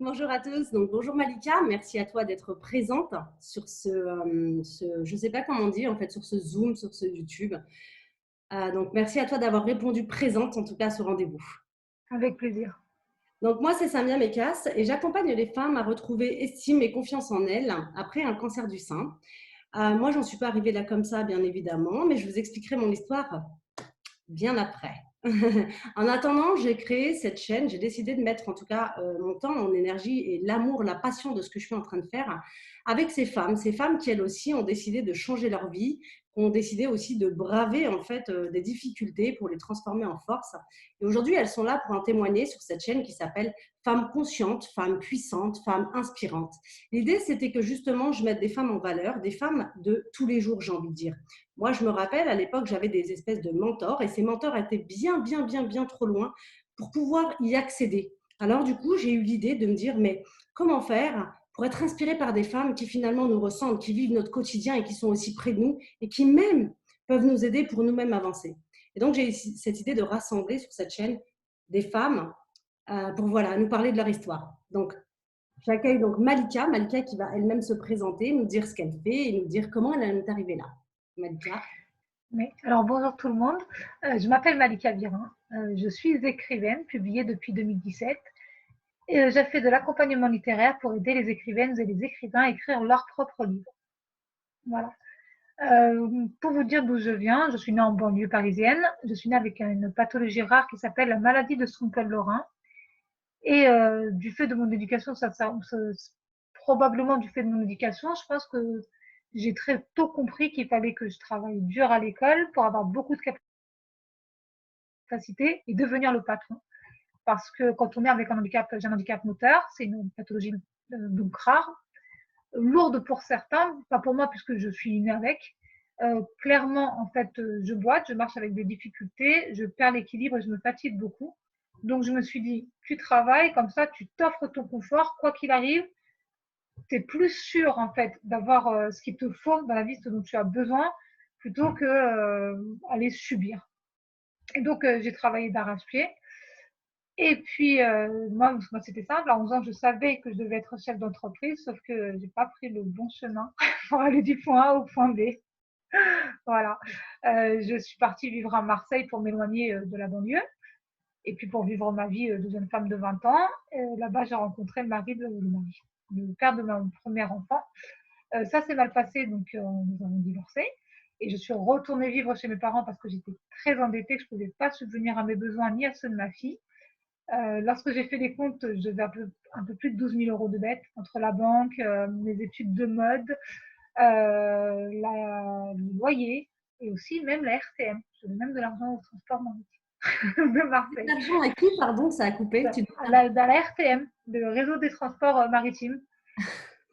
Bonjour à tous. Donc, bonjour Malika, merci à toi d'être présente sur je ne sais pas comment on dit en fait, sur ce Zoom, sur ce YouTube. Donc, merci à toi d'avoir répondu présente en tout cas à ce rendez-vous. Avec plaisir. Donc, moi, c'est Samia Mekas et j'accompagne les femmes à retrouver estime et confiance en elles après un cancer du sein. Moi, j'en suis pas arrivée là comme ça, bien évidemment, mais je vous expliquerai mon histoire bien après. En attendant, j'ai créé cette chaîne. J'ai décidé de mettre en tout cas mon temps, mon énergie et l'amour, la passion de ce que je suis en train de faire avec ces femmes qui elles aussi ont décidé de changer leur vie, qui ont décidé aussi de braver en fait des difficultés pour les transformer en force. Et aujourd'hui, elles sont là pour en témoigner sur cette chaîne qui s'appelle Femmes conscientes, femmes puissantes, femmes inspirantes. L'idée, c'était que justement, je mette des femmes en valeur, des femmes de tous les jours, j'ai envie de dire. Moi, je me rappelle, à l'époque, j'avais des espèces de mentors et ces mentors étaient bien trop loin pour pouvoir y accéder. Alors, du coup, j'ai eu l'idée de me dire, mais comment faire pour être inspiré par des femmes qui finalement nous ressentent, qui vivent notre quotidien et qui sont aussi près de nous et qui même peuvent nous aider pour nous-mêmes avancer. Et donc, j'ai eu cette idée de rassembler sur cette chaîne des femmes pour voilà, nous parler de leur histoire. Donc, j'accueille donc Malika qui va elle-même se présenter, nous dire ce qu'elle fait et nous dire comment elle est arrivée là. Malika. Alors, bonjour tout le monde. Je m'appelle Malika Virin. Je suis écrivaine, publiée depuis 2017. Et j'ai fait de l'accompagnement littéraire pour aider les écrivaines et les écrivains à écrire leurs propres livres. Voilà. Pour vous dire d'où je viens, je suis née en banlieue parisienne. Je suis née avec une pathologie rare qui s'appelle la maladie de Strumpel-Lorrain. Et du fait de mon éducation, probablement du fait de mon éducation, je pense que j'ai très tôt compris qu'il fallait que je travaille dur à l'école pour avoir beaucoup de capacités et devenir le patron. Parce que quand on est avec j'ai un handicap moteur, c'est une pathologie donc rare, lourde pour certains, pas pour moi puisque je suis née avec. Clairement, en fait, je boite, je marche avec des difficultés, je perds l'équilibre et je me fatigue beaucoup. Donc, je me suis dit, tu travailles comme ça, tu t'offres ton confort, quoi qu'il arrive, tu es plus sûr, en fait, d'avoir ce qu'il te faut dans la vie, ce dont tu as besoin, plutôt que aller subir. Et donc, j'ai travaillé d'arrache-pied. Et puis, moi, c'était simple. À 11 ans, je savais que je devais être chef d'entreprise, sauf que j'ai pas pris le bon chemin pour aller du point A au point B. Voilà. Je suis partie vivre à Marseille pour m'éloigner de la banlieue. Et puis pour vivre ma vie de jeune femme de 20 ans. Là-bas, j'ai rencontré le père de mon premier enfant. Ça s'est mal passé, donc nous avons divorcé. Et je suis retournée vivre chez mes parents parce que j'étais très endettée, que je ne pouvais pas subvenir à mes besoins ni à ceux de ma fille. Lorsque j'ai fait les comptes, je devais un peu plus de 12 000 euros de dettes entre la banque, mes études de mode, le loyer et aussi même la RTM. Je devais même de l'argent au transport de Marseille. L'argent à qui, pardon, ça a coupé Dans la RTM, le réseau des transports maritimes.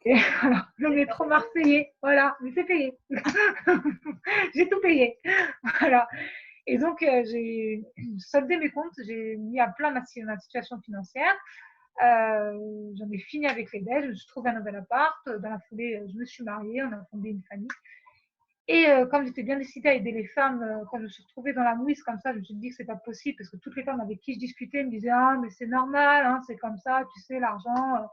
Et voilà, le métro marseillais, voilà, mais c'est payé. J'ai tout payé. Voilà. Et donc, j'ai soldé mes comptes, j'ai mis à plat ma situation financière. J'en ai fini avec les dettes, je me suis trouvé un nouvel appart. Dans la foulée, je me suis mariée, on a fondé une famille. Et comme j'étais bien décidée à aider les femmes, quand je me suis retrouvée dans la mouise comme ça, je me suis dit que c'est pas possible parce que toutes les femmes avec qui je discutais me disaient ah mais c'est normal, hein, c'est comme ça, tu sais l'argent,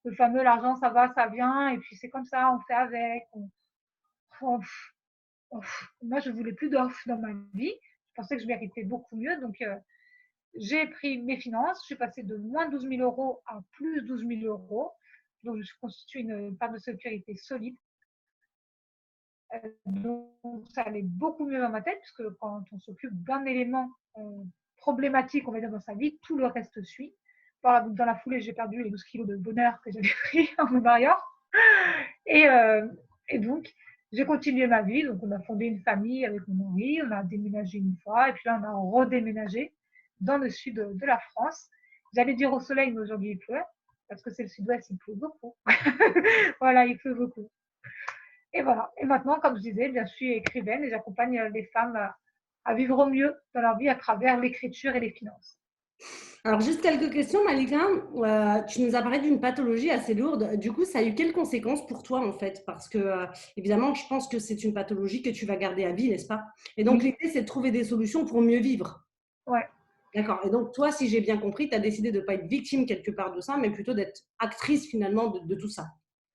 le fameux l'argent ça va, ça vient et puis c'est comme ça, on fait avec. Moi je voulais plus d'off dans ma vie, je pensais que je méritais beaucoup mieux donc j'ai pris mes finances, je suis passée de moins 12 000 euros à plus 12 000 euros, donc je constitue une part de sécurité solide. Donc, ça allait beaucoup mieux dans ma tête, puisque quand on s'occupe d'un élément problématique, on va dire, dans sa vie, tout le reste suit. Dans la foulée, j'ai perdu les 12 kilos de bonheur que j'avais pris en me mariant. Et, et donc, j'ai continué ma vie. Donc, on a fondé une famille avec mon mari, on a déménagé une fois, et puis là, on a redéménagé dans le sud de la France. J'allais dire au soleil, mais aujourd'hui, il pleut, parce que c'est le sud-ouest, il pleut beaucoup. Voilà, il pleut beaucoup. Et voilà. Et maintenant, comme je disais, bien, je suis écrivaine et j'accompagne les femmes à vivre au mieux dans leur vie à travers l'écriture et les finances. Alors, juste quelques questions, Malika. Tu nous as parlé d'une pathologie assez lourde. Du coup, ça a eu quelles conséquences pour toi, en fait? Parce que, évidemment, je pense que c'est une pathologie que tu vas garder à vie, n'est-ce pas? Et donc, Oui, l'idée, c'est de trouver des solutions pour mieux vivre. ouais. D'accord. Et donc, toi, si j'ai bien compris, tu as décidé de ne pas être victime quelque part de ça, mais plutôt d'être actrice finalement de tout ça.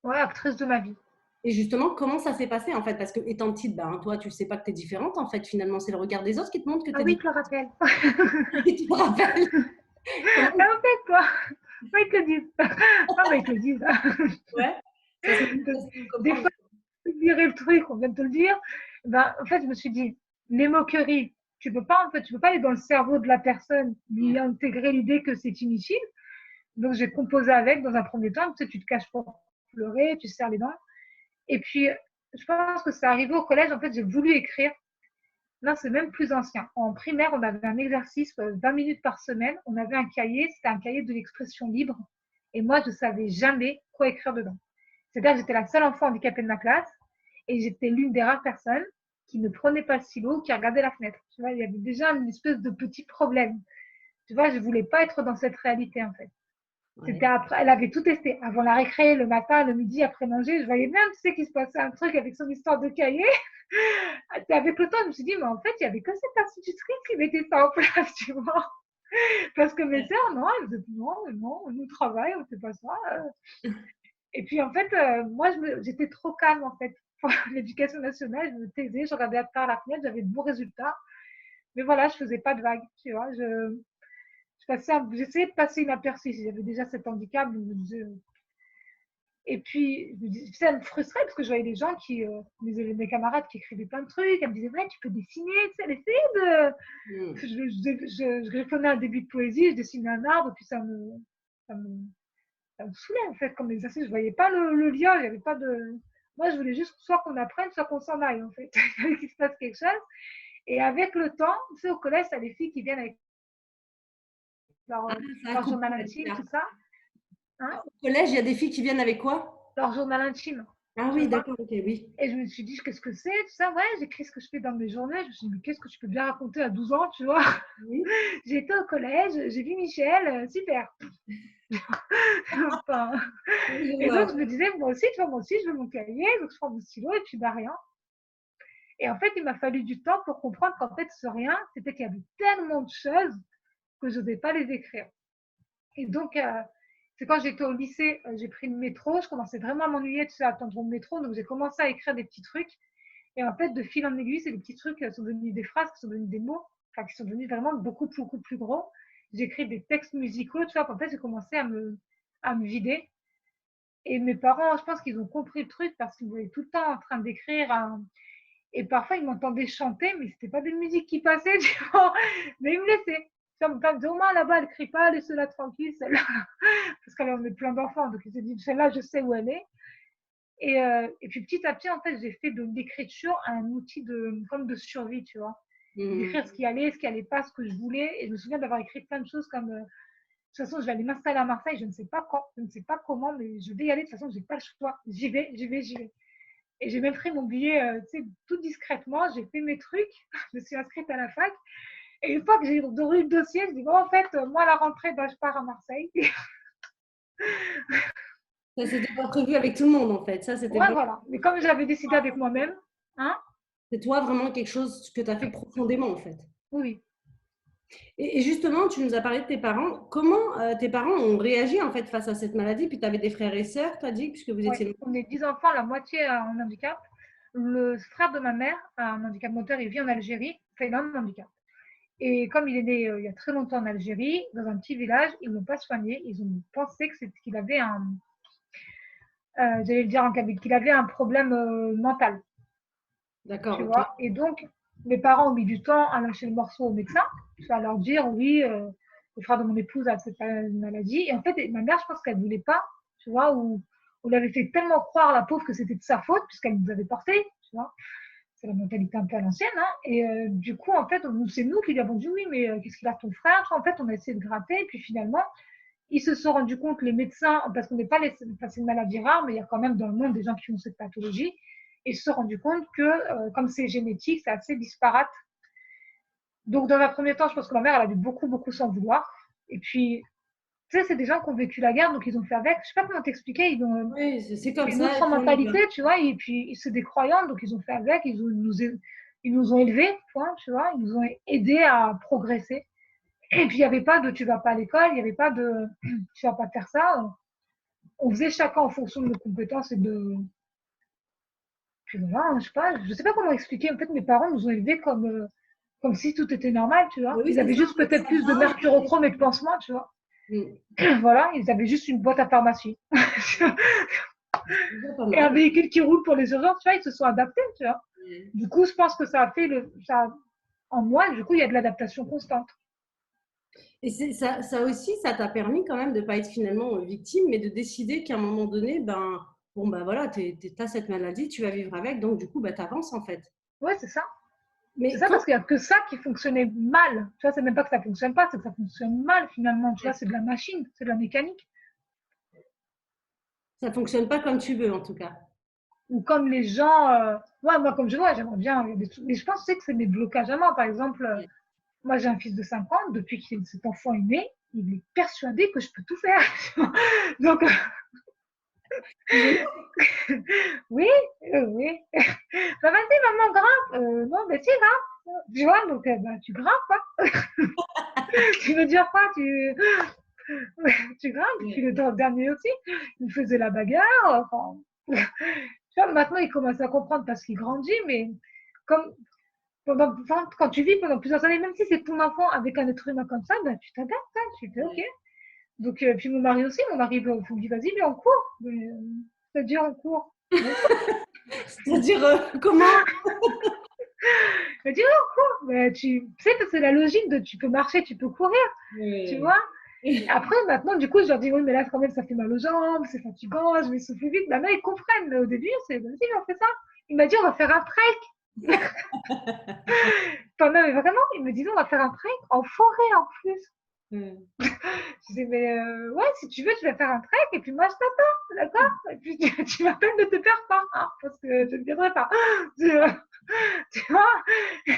Ouais, actrice de ma vie. Et justement, comment ça s'est passé en fait? Parce que étant petite, ben, toi, tu sais pas que tu es différente en fait. Finalement, c'est le regard des autres qui te montre que Ah tu es oui, je différente. le rappelle. Et tu te rappelles comment? Ah, en fait, quoi. Ouais, ils te le disent. Ah, bah, ils te le disent. Ouais, ça se manifeste Des comment? fois, tu dirais le truc, on vient de te le dire. Ben, en fait, je me suis dit, les moqueries, tu peux pas, en fait, tu peux pas aller dans le cerveau de la personne, lui intégrer l'idée que c'est inutile. Donc, j'ai composé avec dans un premier temps. Tu sais, tu te caches pour pleurer, tu serres les dents. Et puis, je pense que c'est arrivé au collège. En fait, j'ai voulu écrire. Là, c'est même plus ancien. En primaire, on avait un exercice 20 minutes par semaine. On avait un cahier, c'était un cahier de l'expression libre. Et moi, je ne savais jamais quoi écrire dedans. C'est-à-dire que j'étais la seule enfant handicapée de ma classe et j'étais l'une des rares personnes qui ne prenait pas le stylo, qui regardait la fenêtre. Tu vois, il y avait déjà une espèce de petit problème. Tu vois, je ne voulais pas être dans cette réalité, en fait. Ouais. C'était après, elle avait tout testé. Avant la récré, le matin, le midi, après manger, je voyais bien, tu sais, qu'il se passait un truc avec son histoire de cahier. Avec le temps, je me suis dit, mais en fait, il n'y avait que cette institutrice qui mettait ça en place, tu vois. Parce que mes sœurs, non, elles disaient, non, non, on nous travaille, on ne fait pas ça. Et puis, en fait, moi, j'étais trop calme, en fait. Pour l'éducation nationale, je me taisais, je regardais à travers la fenêtre, j'avais de bons résultats. Mais voilà, je ne faisais pas de vagues, tu vois. J'essayais de passer inaperçue. J'avais déjà cet handicap, je me disais, et puis, ça me frustrait parce que je voyais des gens mes camarades qui écrivaient plein de trucs. Elles me disaient, ouais, tu peux dessiner, tu sais, essayer de. Hmm. Je griffonnais un début de poésie, je dessinais un arbre, et puis ça me, ça me saoulait en fait comme exercice. Je voyais pas le lien, il n'y avait pas de. Moi, je voulais juste soit qu'on apprenne, soit qu'on s'en aille en fait. Il fallait qu'il se passe quelque chose. Et avec le temps, tu sais, au collège, ça les filles qui viennent avec leur, Ah, ça a leur coupé journal avec intime, ça. tout ça. Hein, Au collège, il y a des filles qui viennent avec quoi? leur journal intime, Ah tu oui, vois. d'accord, ok, oui. Et je me suis dit, qu'est-ce que c'est, tout ça. Ouais, j'écris ce que je fais dans mes journées. Je me suis dit, mais qu'est-ce que tu peux bien raconter à 12 ans, tu vois. Oui. J'ai été au collège, j'ai vu Michel, super. Enfin, Oui, je et vois. donc, je me disais, moi aussi, tu vois, moi aussi, je veux mon cahier, donc je prends mon stylo, et puis, bah, rien. Et en fait, il m'a fallu du temps pour comprendre qu'en fait, ce rien, c'était qu'il y avait tellement de choses que je n'osais pas les écrire. Et donc, c'est quand j'étais au lycée, j'ai pris le métro, je commençais vraiment à m'ennuyer, tu sais, à attendre le métro, donc j'ai commencé à écrire des petits trucs. Et en fait, de fil en aiguille, c'est des petits trucs qui sont devenus des phrases, qui sont devenus des mots, enfin, qui sont devenus vraiment beaucoup, beaucoup plus gros. J'écris des textes musicaux, tu vois, en fait, j'ai commencé à me vider. Et mes parents, je pense qu'ils ont compris le truc parce qu'ils me voyaient tout le temps en train d'écrire. Et parfois, ils m'entendaient chanter, mais c'était pas des musiques qui passaient, tu vois. Mais ils me laissaient. Ça me disait, au moins là-bas, elle crie pas, laisse-la tranquille, celle-là. Parce qu'elle en a plein d'enfants, donc ils se disent, celle-là, je sais où elle est. Et puis petit à petit, en fait, j'ai fait de l'écriture un outil comme de survie, tu vois. Hmm. D'écrire ce qui allait pas, ce que je voulais. Et je me souviens d'avoir écrit plein de choses comme, de toute façon, je vais aller m'installer à Marseille, je ne sais pas quand, je ne sais pas comment, mais je vais y aller, de toute façon, j'ai pas le choix. J'y vais, j'y vais, j'y vais. Et j'ai même pris mon billet, tu sais, tout discrètement, j'ai fait mes trucs, je me suis inscrite à la fac. Et une fois que j'ai eu le dossier, je dis, bon, en fait, moi, à la rentrée, ben, je pars à Marseille. Ça, c'était pas prévu avec tout le monde, en fait. Ça, c'était Ouais, vraiment, voilà. Mais comme j'avais décidé avec moi-même, hein, c'est toi vraiment quelque chose que tu as fait profondément, en fait. oui. Et justement, tu nous as parlé de tes parents. Comment tes parents ont réagi, en fait, face à cette maladie? Puis tu avais des frères et sœurs, tu as dit, puisque vous Ouais. étiez. On est 10 enfants, la moitié en handicap. Le frère de ma mère a un handicap moteur, il vit en Algérie, enfin, il a un handicap. Et comme il est né il y a très longtemps en Algérie, dans un petit village, ils ne l'ont pas soigné. Ils ont pensé qu'il avait j'allais le dire en kabyle, qu'il avait un problème mental, D'accord, tu ok. vois. Et donc, mes parents ont mis du temps à lâcher le morceau au médecin, à leur dire, oui, le frère de mon épouse a cette maladie. Et en fait, ma mère, je pense qu'elle ne voulait pas, tu vois, ou on lui avait fait tellement croire, la pauvre, que c'était de sa faute, puisqu'elle nous avait portés, tu vois. C'est la mentalité un peu à l'ancienne. Hein. Et du coup, en fait, c'est nous qui lui avons dit, oui, mais qu'est-ce qu'il a ton frère? En fait, on a essayé de gratter, et puis finalement, ils se sont rendus compte, les médecins, parce qu'on n'est pas enfin, c'est une maladie rare, mais il y a quand même dans le monde des gens qui ont cette pathologie, et ils se sont rendus compte que, comme c'est génétique, c'est assez disparate. Donc, dans un premier temps, je pense que ma mère, elle a dû beaucoup, beaucoup s'en vouloir. Et puis, tu sais, c'est des gens qui ont vécu la guerre, donc ils ont fait avec. Je sais pas comment t'expliquer, ils ont Oui, c'est comme une ça. autre mentalité, tu vois, et puis c'est des croyants, donc ils ont fait avec, ils nous ont élevés, point, tu vois, ils nous ont aidés à progresser. Et puis, il n'y avait pas de tu vas pas à l'école, il n'y avait pas de tu vas pas faire ça. On faisait chacun en fonction de nos compétences et de. Puis voilà, je sais pas comment expliquer. En fait, mes parents nous ont élevés comme si tout était normal, tu vois. Oui, Ils c'est avaient ça, juste peut-être ça plus de va. mercurochrome et de pansements, tu vois. Mm. Voilà, ils avaient juste une boîte à pharmacie. C'est déjà pas Et un mal. véhicule qui roule pour les urgences, tu vois, ils se sont adaptés, tu vois. Mm. Du coup, je pense que ça a fait ça, en moi, du coup, il y a de l'adaptation constante. Et ça aussi, ça t'a permis quand même de ne pas être finalement victime, mais de décider qu'à un moment donné, ben, bon, ben voilà, tu as cette maladie, tu vas vivre avec, donc du coup, ben, tu avances en fait. Ouais, c'est ça. C'est Mais ça quand parce qu'il n'y a que ça qui fonctionnait mal. Tu vois, c'est même pas que ça fonctionne pas, c'est que ça fonctionne mal finalement. Tu vois, c'est de la machine, c'est de la mécanique. ça ne fonctionne pas comme tu veux, en tout cas. Ou comme les gens, ouais, moi comme je vois, j'aimerais bien, mais je pense que c'est des blocages à moi. Par exemple, moi j'ai un fils de 5 ans, depuis que cet enfant est né, il est persuadé que je peux tout faire. Donc, oui, oui. Bah vas-y maman, grimpe. Non, mais si, grimpe. Tu vois, donc bah, tu grimpes, quoi. Tu veux dire quoi tu grimpes, puis Ouais. le dernier aussi, il faisait la bagarre. Enfin, tu vois, maintenant il commence à comprendre parce qu'il grandit, mais comme quand tu vis pendant plusieurs années, même si c'est ton enfant avec un être humain comme ça, ben, tu t'adaptes, hein, tu fais ok. Ouais. Donc, puis mon mari aussi, mon mari, il me dit vas-y, mais en cours. C'est-à-dire en cours. C'est-à-dire, comment? Il me dit oh, en cours. Mais tu sais, c'est la logique de tu peux marcher, tu peux courir, tu Ouais. vois. Après, maintenant, du coup, je leur dis oui, mais là, quand même, ça fait mal aux jambes, c'est fatigant, je vais souffler vite. Maintenant, ils comprennent. Mais au début, c'est vas-y, on fait ça. Il m'a dit on va faire un trek. Enfin, non, mais vraiment, il me disait on va faire un trek en forêt en plus. Ouais. Je disais, mais ouais, si tu veux, tu vas faire un trek et puis moi, je t'attends, d'accord. Et puis tu m'appelles, ne te perds pas, hein, parce que je ne viendrai pas. Tu, tu vois, il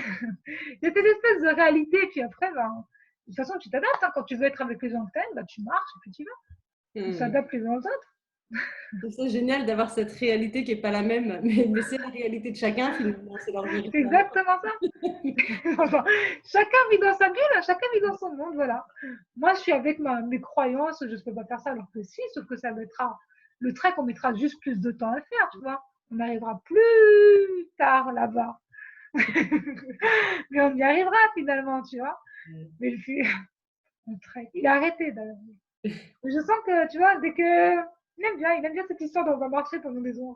y a cette espèce de réalité. Et puis après, ben, de toute façon, tu t'adaptes. Hein, quand tu veux être avec les gens que t'aimes, ben, tu marches et puis tu vas. On Ouais. s'adapte les uns aux autres. Je trouve ça génial d'avoir cette réalité qui n'est pas la même, mais c'est la réalité de chacun finalement, c'est leur C'est vérité à eux. exactement ça. Enfin, chacun vit dans sa bulle, chacun vit dans son monde, voilà. Moi, je suis avec mes croyances, je ne peux pas faire ça, alors que si, sauf que ça mettra, le trek, on mettra juste plus de temps à le faire, tu vois. On arrivera plus tard là-bas. Mais on y arrivera finalement, tu vois. Mais le trek, il a arrêté d'ailleurs. Je sens que, tu vois, dès que. Il aime bien cette histoire d'on va marcher pendant des heures.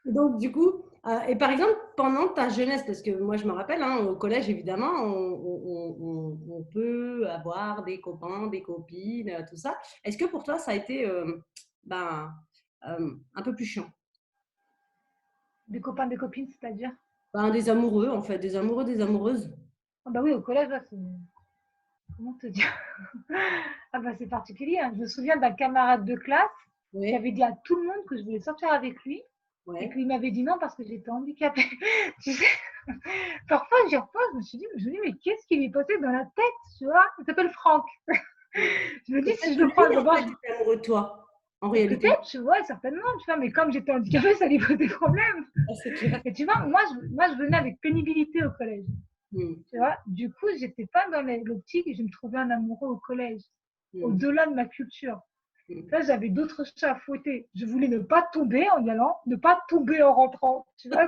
Donc, du coup, et par exemple, pendant ta jeunesse, parce que moi je me rappelle, hein, au collège, évidemment, on peut avoir des copains, des copines, tout ça. Est-ce que pour toi, ça a été ben, un peu plus chiant? Des copains, des copines, c'est-à-dire. Ben, des amoureux, en fait, des amoureux, des amoureuses. Ah bah oui, au collège, là, c'est. Comment te dire? Ah bah c'est particulier, hein. Je me souviens d'un camarade de classe qui Oui, avait dit à tout le monde que je voulais sortir avec lui et ouais. qu'il m'avait dit non parce que j'étais handicapée. Tu sais, parfois j'y repense, je me dis mais qu'est-ce qui lui est passé dans la tête, tu vois? Il s'appelle Franck. Je me dis si Peut-être je que le croise lui, en d'abord, fait, était amoureux de toi, en réalité. peut-être, tu vois, certainement, tu vois, mais comme j'étais handicapée, ça lui posait problème. Ah, c'est clair. Et tu vois, moi je venais avec pénibilité au collège. Hmm, Tu vois, du coup, j'étais pas dans l'optique et je me trouvais un amoureux au collège, hmm, au-delà de ma culture. hmm. Là, j'avais d'autres chats à fouetter. Je voulais ne pas tomber en y allant, ne pas tomber en rentrant. Tu vois,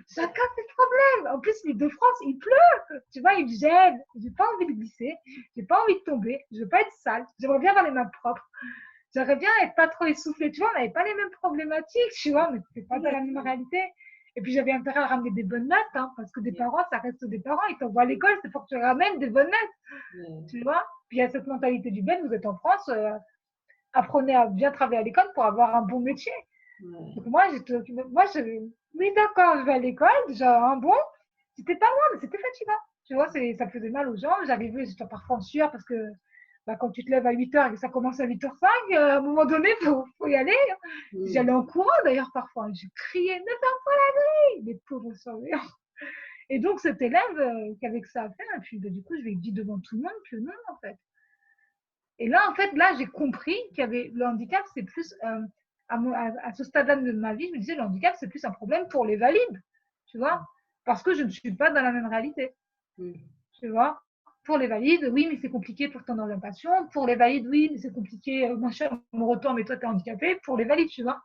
chacun ses problèmes. En plus, l'île de France, il pleut. Tu vois, il me gêne. J'ai pas envie de glisser. J'ai pas envie de tomber. Je veux pas être sale. J'aimerais bien avoir les mains propres. J'aimerais bien être pas trop essoufflée. Tu vois, on n'avait pas les mêmes problématiques. Tu vois, mais c'était pas dans la même D'accord. réalité. Et puis, j'avais intérêt à ramener des bonnes notes, hein, parce que des Hmm, parents, ça reste des parents. Ils t'envoient à l'école, c'est pour que tu ramènes des bonnes notes. hmm, Tu vois. Puis, il y a cette mentalité du ben, vous êtes en France. Apprenez à bien travailler à l'école pour avoir un bon métier. ouais. Donc oui d'accord, je vais à l'école, déjà un bon, c'était pas loin, mais c'était fatigant. Tu vois, ça faisait mal aux jambes, j'arrivais, j'étais parfois en sueur parce que bah, quand tu te lèves à 8h et que ça commence à 8h05, à un moment donné, faut y aller. Hmm. J'allais en courant d'ailleurs parfois, je criais, ne ferme pas la grille, les pauvres surveillants. Et donc cet élève qui avait que ça à faire, et puis bah, du coup je lui ai dit devant tout le monde que non en fait. Et là, en fait, là, j'ai compris qu'il y avait le handicap, c'est plus, à ce stade-là de ma vie, je me disais, le handicap, c'est plus un problème pour les valides, tu vois, parce que je ne suis pas dans la même réalité. Hmm. tu vois. Pour les valides, oui, mais c'est compliqué pour ton orientation. Pour les valides, oui, mais c'est compliqué. Moi, je suis amoureux, mais toi, tu es handicapé. Pour les valides, tu vois.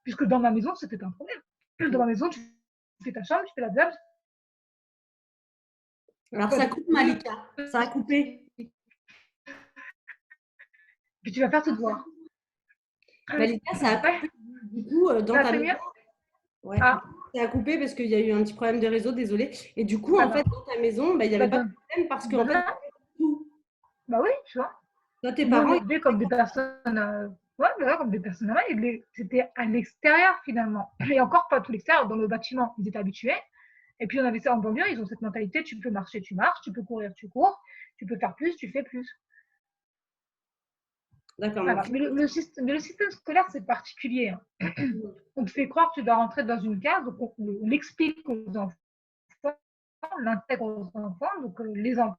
Puisque dans ma maison, c'était pas un problème. Dans ma maison, tu fais ta chambre, tu fais la table. Alors, ça coupe, Malika. Ça a coupé. Puis tu vas faire tes devoirs. Malika, ça a coupé. Du coup, dans ta maison. Ouais. Ah. Ça a coupé parce qu'il y a eu un petit problème de réseau, désolé. Et du coup, en fait, dans ta maison, il n'y avait pas de problème parce qu'en fait, tout. Bah oui, tu vois. Toi, tes parents. On était comme des personnes. Ouais, comme des personnes. C'était à l'extérieur finalement. Et encore pas tout l'extérieur, dans le bâtiment, ils étaient habitués. Et puis on avait ça en banlieue, ils ont cette mentalité, tu peux marcher, tu marches, tu peux courir, tu cours, tu peux faire plus, tu fais plus. D'accord. Voilà. Mais le système scolaire, c'est particulier. Hein. On te fait croire que tu dois rentrer dans une case, donc on explique aux enfants, on l'intègre aux enfants, donc les enfants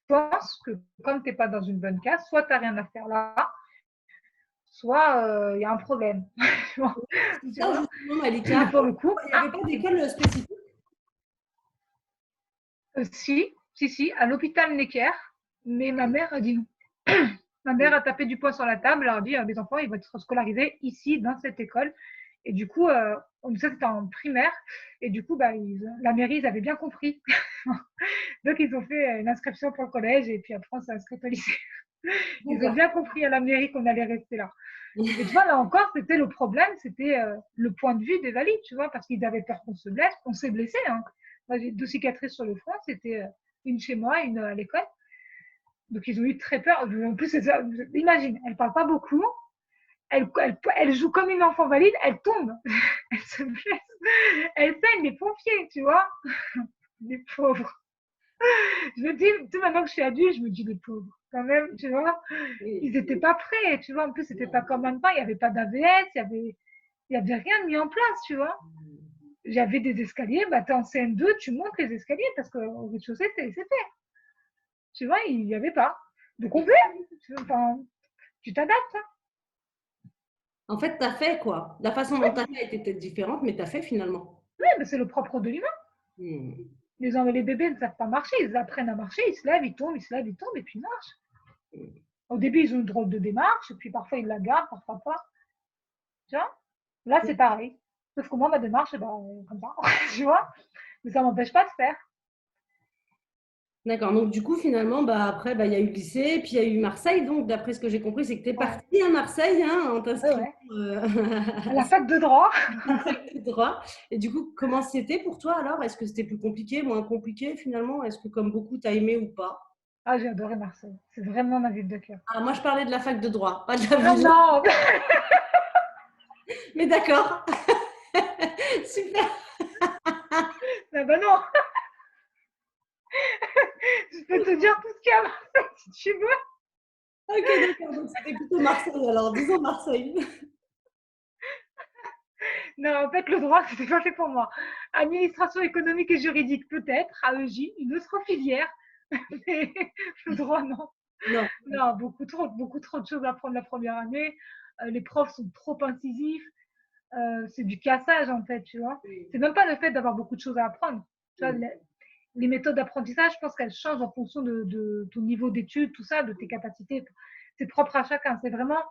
pensent que comme tu n'es pas dans une bonne case, soit tu n'as rien à faire là, soit il y a un problème. Ça, justement, Malika, pour le coup, il n'y avait pas d'école spécifique? Si, à l'hôpital Necker, mais ma mère a dit non. Ma mère a tapé du poing sur la table, elle a dit les enfants, ils vont être scolarisés ici, dans cette école. Et du coup, on disait que c'était en primaire. Et du coup, la mairie, ils avaient bien compris. Donc, ils ont fait une inscription pour le collège et puis après, on s'est inscrit au lycée. Ils ont bien compris à la mairie qu'on allait rester là. Et tu vois, là encore, c'était le problème, c'était le point de vue des valides, tu vois, parce qu'ils avaient peur qu'on se blesse, qu'on s'est blessé. Hein. Moi, j'ai 2 cicatrices sur le front, c'était une chez moi, une à l'école. Donc, ils ont eu très peur. En plus, imagine, elle ne parle pas beaucoup. Elle joue comme une enfant valide, elle tombe, elle se blesse, elle saigne les pompiers, tu vois. Les pauvres. Je me dis, tout maintenant que je suis adulte, je me dis les pauvres, quand même, tu vois. Ils n'étaient pas prêts, tu vois. En plus, c'était pas comme maintenant, il n'y avait pas d'AVS, il y avait rien mis en place, tu vois. J'avais des escaliers, tu es en CM2, tu montes les escaliers parce qu'au rez-de-chaussée, c'est fait. Tu vois, il n'y avait pas. Donc on fait, tu t'adaptes. Hein. En fait, tu as fait quoi? La façon dont tu as fait était peut-être différente, mais tu as fait finalement. Oui, mais c'est le propre de l'humain. Les bébés ne savent pas marcher, ils apprennent à marcher, ils se lèvent, ils tombent, ils se lèvent, ils tombent, et puis ils marchent. Au début, ils ont une drôle de démarche, et puis parfois ils la gardent, parfois pas. Tu vois? Là, c'est pareil. Sauf que moi, ma démarche, comme ça, tu vois? Mais ça m'empêche pas de faire. D'accord. Donc, du coup, finalement, après, il y a eu le lycée, puis il y a eu Marseille. Donc, d'après ce que j'ai compris, c'est que tu es partie à Marseille en t'inscrivant à la fac de droit. la fac de droit. Et du coup, comment c'était pour toi alors? Est-ce que c'était plus compliqué, moins compliqué finalement? Est-ce que, comme beaucoup, tu as aimé ou pas? Ah, j'ai adoré Marseille. C'est vraiment ma ville de cœur. Ah, moi, je parlais de la fac de droit, pas de la ville. Non. Mais d'accord. Super. Non. Je peux te dire tout ce qu'il y a à Marseille si tu veux. Ok, d'accord. Donc, c'était plutôt Marseille. Alors, disons Marseille. Non, en fait, le droit, c'était pas fait pour moi. Administration économique et juridique, peut-être, AEJ, une autre filière. Mais le droit, non. Non, beaucoup trop de choses à apprendre la première année. Les profs sont trop incisifs. C'est du cassage, en fait, tu vois. C'est même pas le fait d'avoir beaucoup de choses à apprendre. Tu vois, les méthodes d'apprentissage, je pense qu'elles changent en fonction de ton niveau d'études, tout ça, de tes capacités. C'est propre à chacun. C'est vraiment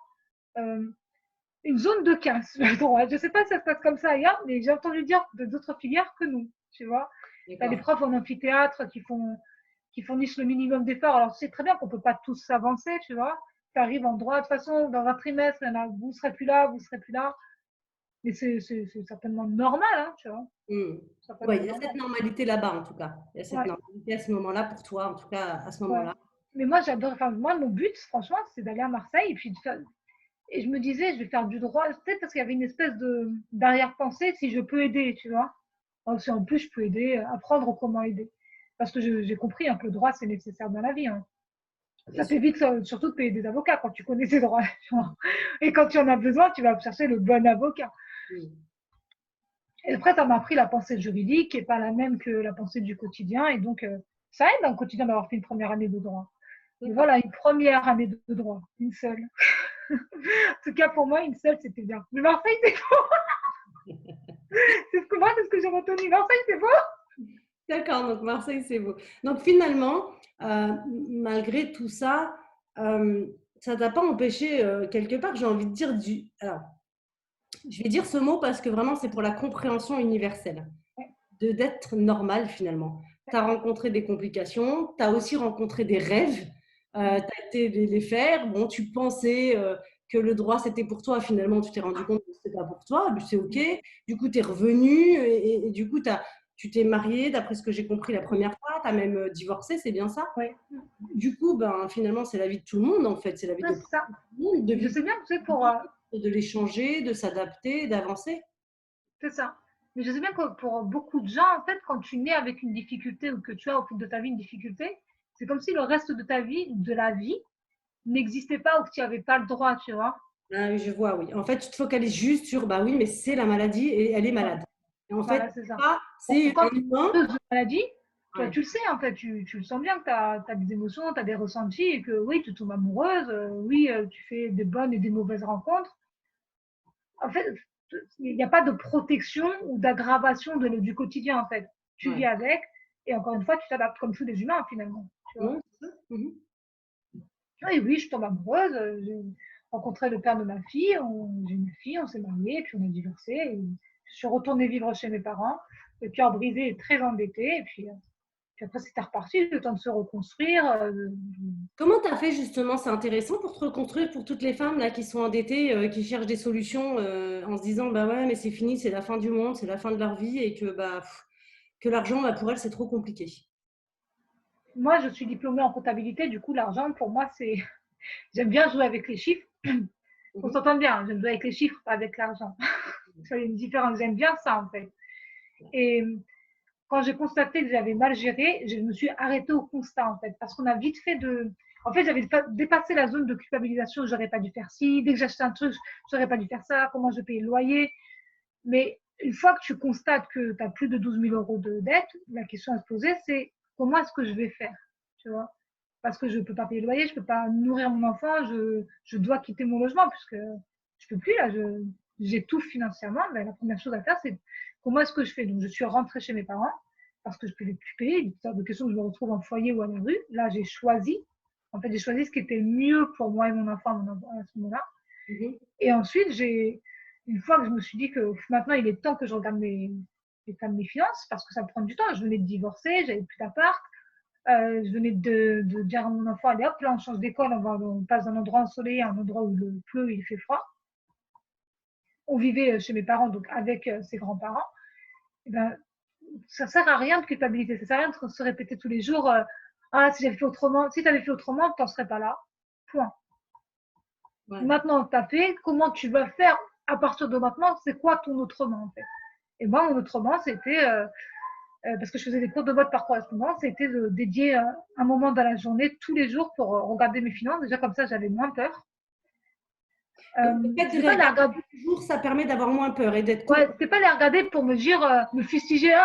une zone de casse, le droit. Je ne sais pas si ça se passe comme ça ailleurs, mais j'ai entendu dire d'autres filières que nous, tu vois. Il y a des profs en amphithéâtre qui fournissent le minimum d'efforts. Alors, c'est très bien qu'on ne peut pas tous s'avancer, tu vois. Tu arrives en droit, de toute façon, dans un trimestre, vous ne serez plus là, vous ne serez plus là. Mais c'est certainement normal, hein, tu vois. Ouais, il y a cette normalité là-bas, en tout cas. Il y a cette normalité à ce moment-là pour toi, en tout cas, à ce moment-là. Mais moi, j'adore. Enfin, moi, mon but, franchement, c'est d'aller à Marseille et puis de faire. Et je me disais, je vais faire du droit, peut-être parce qu'il y avait une espèce d'arrière-pensée, si je peux aider, tu vois. Si en plus, je peux aider, apprendre comment aider. Parce que j'ai compris que le droit, c'est nécessaire dans la vie. Hein. Ça t'évite surtout de payer des avocats quand tu connais tes droits. Tu vois. Et quand tu en as besoin, tu vas chercher le bon avocat. Et après, ça m'a appris la pensée juridique, qui n'est pas la même que la pensée du quotidien. Et donc, ça aide dans le quotidien d'avoir fait une première année de droit. Et voilà, une première année de droit, une seule. En tout cas, pour moi, une seule, c'était bien. Mais Marseille, c'est beau. C'est ce que j'ai retenu. Marseille, c'est beau. D'accord, donc Marseille, c'est beau. Donc finalement, malgré tout ça, ça t'a pas empêché, quelque part, j'ai envie de dire alors, je vais dire ce mot parce que vraiment c'est pour la compréhension universelle, Ouais, d'être normal finalement. Tu ouais, as rencontré des complications, tu as aussi rencontré des rêves, tu mm, as été les faire. Bon, tu pensais, que le droit c'était pour toi, finalement tu t'es rendu compte que c'était pas pour toi, mais c'est OK. mm, Du coup, tu es revenu et du coup tu t'es marié d'après ce que j'ai compris la première fois, tu as même, divorcé, c'est bien ça? ouais. Du coup, ben, finalement, c'est la vie de tout le monde en fait, c'est la vie Ouais, de c'est ça. tout le monde, de Je vivre sais bien, tu sais, de les changer, de s'adapter, d'avancer. c'est ça. Mais je sais bien que pour beaucoup de gens, en fait, quand tu nais avec une difficulté ou que tu as au fil de ta vie une difficulté, c'est comme si le reste de ta vie, de la vie, n'existait pas ou que tu n'avais pas le droit, tu vois. Ah oui, je vois, oui. En fait, tu te focalises juste sur, bah oui, mais c'est la maladie et elle est Ouais, malade. Et en fait, voilà, c'est ça. Bon, c'est quand un tu humain. es de maladie, toi, Ouais. tu le sais, en fait, tu le sens bien que tu as des émotions, tu as des ressentis et que oui, tu tombes amoureuse, oui, tu fais des bonnes et des mauvaises rencontres. En fait, il n'y a pas de protection ou d'aggravation du quotidien, en fait. Tu vis Ouais. avec et encore une fois, tu t'adaptes comme tous les humains, finalement. Tu vois. Ouais, c'est ça. Mhm. Oui, oui, je tombe amoureuse, j'ai rencontré le père de ma fille, j'ai une fille, on s'est mariés, puis on a divorcé. Et je suis retournée vivre chez mes parents, le cœur brisé et très endettée. Et puis après, c'était reparti, le temps de se reconstruire. Comment tu as fait justement? C'est intéressant pour te reconstruire, pour toutes les femmes là qui sont endettées, qui cherchent des solutions en se disant bah ouais, mais c'est fini, c'est la fin du monde, c'est la fin de leur vie et que bah que l'argent bah, pour elles c'est trop compliqué. Moi, je suis diplômée en comptabilité, du coup, l'argent, pour moi, c'est. J'aime bien jouer avec les chiffres. On Mhm. s'entend bien, j'aime jouer avec les chiffres, pas avec l'argent. Ça, il y a une différence, j'aime bien ça, en fait. Et quand j'ai constaté que j'avais mal géré, je me suis arrêtée au constat, en fait, parce qu'on a vite fait de. En fait, j'avais dépassé la zone de culpabilisation. J'aurais pas dû faire ci. Dès que j'achetais un truc, j'aurais pas dû faire ça. Comment je paye le loyer? Mais une fois que tu constates que tu as plus de 12 000 euros de dette, la question à se poser, c'est comment est-ce que je vais faire? Tu vois? Parce que je ne peux pas payer le loyer, je ne peux pas nourrir mon enfant, je dois quitter mon logement puisque je ne peux plus là, j'ai tout financièrement. Mais la première chose à faire, c'est comment est-ce que je fais? Donc je suis rentrée chez mes parents parce que je ne pouvais plus payer. Il est de question que je me retrouve en foyer ou à la rue. Là, j'ai choisi. En fait, j'ai choisi ce qui était mieux pour moi et mon enfant à ce moment-là. Mhm. Et ensuite, une fois que je me suis dit que maintenant il est temps que je regarde mes finances, parce que ça prend du temps. Je venais de divorcer, j'avais plus d'appart. Je venais de dire à mon enfant, allez hop, là on change d'école, on passe d'un endroit ensoleillé à un endroit où il pleut, il fait froid. On vivait chez mes parents, donc avec ses grands-parents. Et ben, ça sert à rien de culpabiliser, ça sert à rien de se répéter tous les jours, ah si j'avais fait autrement, si tu avais fait autrement, tu n'en serais pas là. Point. Ouais. Maintenant, tu as fait, comment tu vas faire à partir de maintenant, c'est quoi ton autrement en fait? Et moi, mon autrement, c'était, parce que je faisais des cours de mode par correspondance, c'était de dédier un moment dans la journée, tous les jours, pour regarder mes finances. Déjà, comme ça, j'avais moins peur. Donc le fait de C'est les pas les regarder regarder, tous les jours, ça permet d'avoir moins peur et d'être ouais, c'est pas les regarder pour me dire, me fustiger,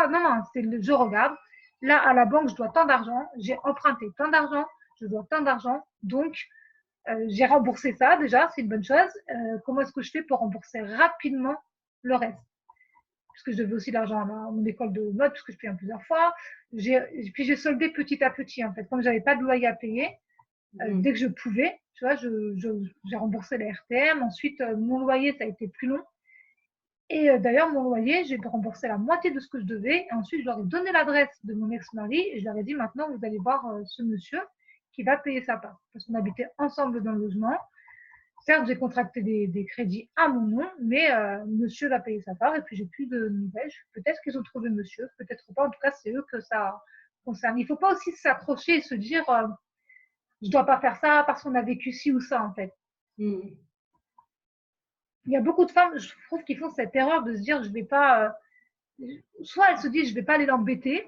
non, non, c'est je regarde. Là, à la banque, je dois tant d'argent, j'ai emprunté tant d'argent, je dois tant d'argent, donc j'ai remboursé ça déjà, c'est une bonne chose. Comment est-ce que je fais pour rembourser rapidement le reste? Puisque je devais aussi de l'argent à mon école de mode, puisque je paye en plusieurs fois. Puis j'ai soldé petit à petit, en fait. Comme j'avais pas de loyer à payer, Mhm. dès que je pouvais, tu vois, j'ai remboursé les RTM. Ensuite, mon loyer, ça a été plus long. Et d'ailleurs, mon loyer, j'ai remboursé la moitié de ce que je devais. Et ensuite, je leur ai donné l'adresse de mon ex-mari et je leur ai dit maintenant, vous allez voir ce monsieur qui va payer sa part. Parce qu'on habitait ensemble dans le logement. Certes, j'ai contracté des crédits à mon nom, mais monsieur va payer sa part et puis j'ai plus de nouvelles. Peut-être qu'ils ont trouvé monsieur, peut-être pas. En tout cas, c'est eux que ça concerne. Il ne faut pas aussi s'accrocher et se dire je ne dois pas faire ça parce qu'on a vécu ci ou ça, en fait. Mhm. Il y a beaucoup de femmes, je trouve, qui font cette erreur de se dire je ne vais pas. Soit elles se disent je ne vais pas aller l'embêter,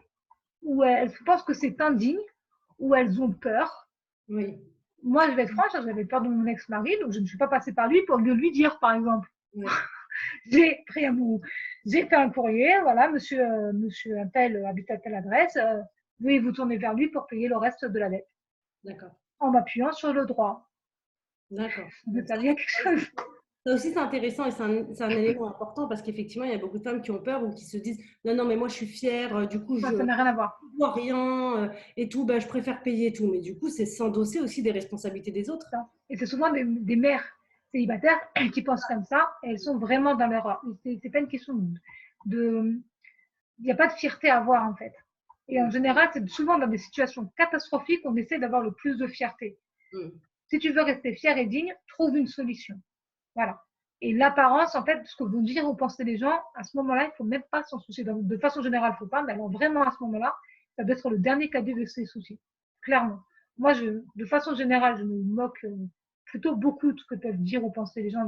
ou elles pensent que c'est indigne, ou elles ont peur. Oui. Moi, je vais être franche, j'avais peur de mon ex-mari, donc je ne suis pas passée par lui pour lui dire, par exemple. Ouais. J'ai pris j'ai fait un courrier, voilà, monsieur Appel habite à telle adresse, veuillez vous tourner vers lui pour payer le reste de la dette, D'accord. en m'appuyant sur le droit. D'accord. Vous Donc ça, savez quelque chose? Ça aussi, c'est intéressant et c'est un élément important parce qu'effectivement, il y a beaucoup de femmes qui ont peur ou qui se disent non, non, mais moi je suis fière, du coup Ça je n'a rien à voir. ne vois rien et tout, bah, je préfère payer et tout. Mais du coup, c'est s'endosser aussi des responsabilités des autres. Et c'est souvent des mères célibataires qui pensent comme ça et elles sont vraiment dans l'erreur. C'est pas une question de. Il n'y a pas de fierté à avoir en fait. Et en Mm. général, c'est souvent dans des situations catastrophiques qu'on essaie d'avoir le plus de fierté. Mm. Si tu veux rester fier et digne, trouve une solution. Voilà. Et l'apparence, en fait, ce que vont dire ou penser les gens, à ce moment-là, il ne faut même pas s'en soucier. De façon générale, il ne faut pas, mais alors vraiment à ce moment-là, ça doit être le dernier cadet de ses soucis. Clairement. Moi, de façon générale, je me moque plutôt beaucoup de ce que peuvent dire ou penser les gens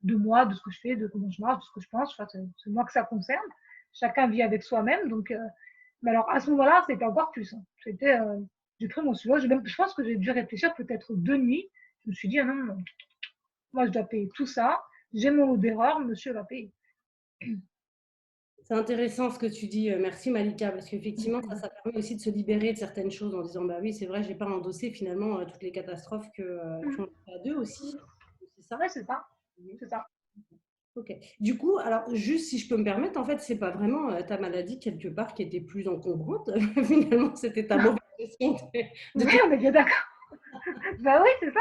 de moi, de ce que je fais, de comment je marche, de ce que je pense. Enfin, c'est moi que ça concerne. Chacun vit avec soi-même. Donc, mais alors à ce moment-là, c'était encore plus. Hein. C'était, j'ai pris mon stylo. Je pense que j'ai dû réfléchir peut-être 2 nuits. Je me suis dit, ah non, non, moi, je dois payer tout ça. J'ai mon lot d'erreur, monsieur va payer. C'est intéressant ce que tu dis. Merci Malika, parce qu'effectivement, ça permet aussi de se libérer de certaines choses en disant bah oui, c'est vrai, j'ai pas endossé finalement toutes les catastrophes qu'on a à deux aussi. C'est ça? Ouais, c'est ça. Mhm. C'est ça. Ok. Du coup, alors juste si je peux me permettre, en fait, c'est pas vraiment ta maladie quelque part qui était plus encombrante. Finalement, c'était ta mauvaise gestion de Oui, tes. on est bien d'accord. Bah oui, c'est ça.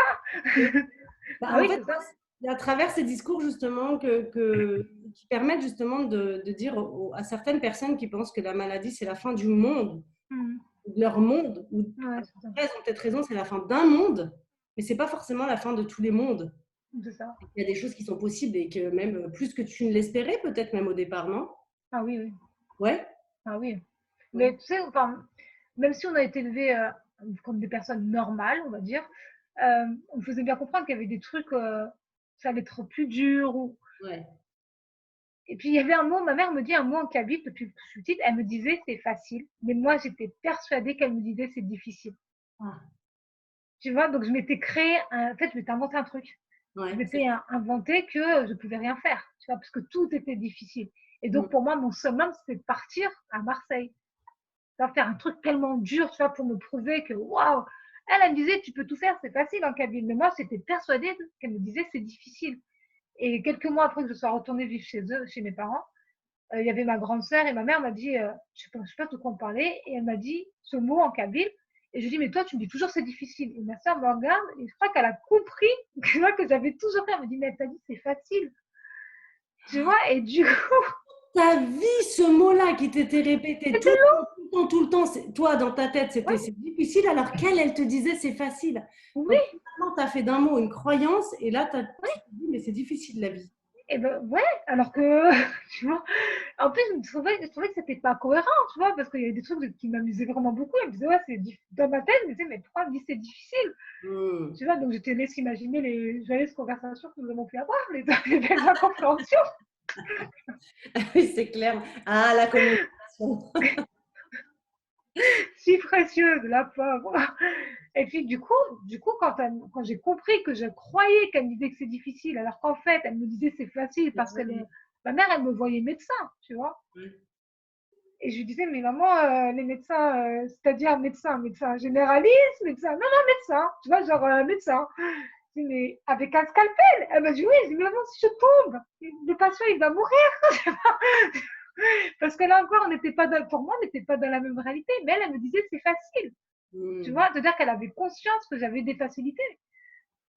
Bah, Bah en oui, fait, c'est ça. c'est à travers ces discours justement qui permettent justement de dire à certaines personnes qui pensent que la maladie c'est la fin du monde, Mhm. de leur monde, ou Ouais, c'est ça. après, elles ont peut-être raison, c'est la fin d'un monde, mais c'est pas forcément la fin de tous les mondes. C'est ça. Il y a des choses qui sont possibles et que même plus que tu ne l'espérais, peut-être même au départ, non? Ah oui, oui. Ouais. Ah oui. Ouais. Mais tu sais, enfin, même si on a été élevé comme des personnes normales, on va dire, on faisait bien comprendre qu'il y avait des trucs, ça allait être plus dur. Ouais. Et puis il y avait un mot, ma mère me dit un mot en kabyle depuis que je suis petite, elle me disait c'est facile, mais moi j'étais persuadée qu'elle me disait c'est difficile. Ah, Tu vois, donc je m'étais créé, en fait, je m'étais inventé un truc. Je ouais. m'étais inventé que je pouvais rien faire, tu vois, parce que tout était difficile. Et Mm. donc pour moi, mon summum, c'était de partir à Marseille. Tu vois, faire un truc tellement dur, tu vois, pour me prouver que waouh, elle me disait tu peux tout faire, c'est facile en kabyle. Mais moi, j'étais persuadée qu'elle me disait c'est difficile. Et quelques mois après que je sois retournée vivre chez eux, chez mes parents, il y avait ma grande sœur et ma mère m'a dit, je sais pas de quoi on parlait, et elle m'a dit ce mot en kabyle. Et je lui dis, mais toi, tu me dis toujours c'est difficile. Et ma sœur me regarde et je crois qu'elle a compris que j'avais toujours fait. Elle me dit, mais elle t'a dit c'est facile. Tu vois, et du coup, Ta vie, ce mot-là qui t'était répété tout c'était le temps, tout le temps, tout le temps, toi, dans ta tête, ouais, c'est difficile, alors qu'elle, elle te disait c'est facile. oui, Donc, finalement, tu as fait d'un mot une croyance, et là, tu te dis, mais c'est difficile la vie. et ben ouais, alors que, tu vois, en plus, je trouvais que c'était pas cohérent, tu vois, parce qu'il y avait des trucs qui m'amusaient vraiment beaucoup. Elle me disait, ouais, dans ma tête, je me disais, mais pourquoi elle me dit c'est difficile? Hmm. Tu vois, donc je te laisse imaginer les joyeuses conversations que nous avons pu avoir, les belles incompréhensions. Oui, c'est clair. Ah, la communication. Si précieuse, la pauvre. Et puis du coup quand j'ai compris que je croyais qu'elle me disait que c'est difficile, alors qu'en fait, elle me disait c'est facile parce que ma mère, elle me voyait médecin, tu vois. Et je lui disais, mais maman, les médecins, c'est-à-dire médecin généraliste, médecin, non, non, médecin, tu vois, genre médecin. Je dis, mais avec un scalpel. Elle m'a dit, oui, je dis, mais maman, si je tombe, le patient, il va mourir. Parce que là encore, pour moi, on n'était pas dans la même réalité. Mais elle me disait, c'est facile. Tu Hmm. vois, c'est-à-dire qu'elle avait conscience que j'avais des facilités.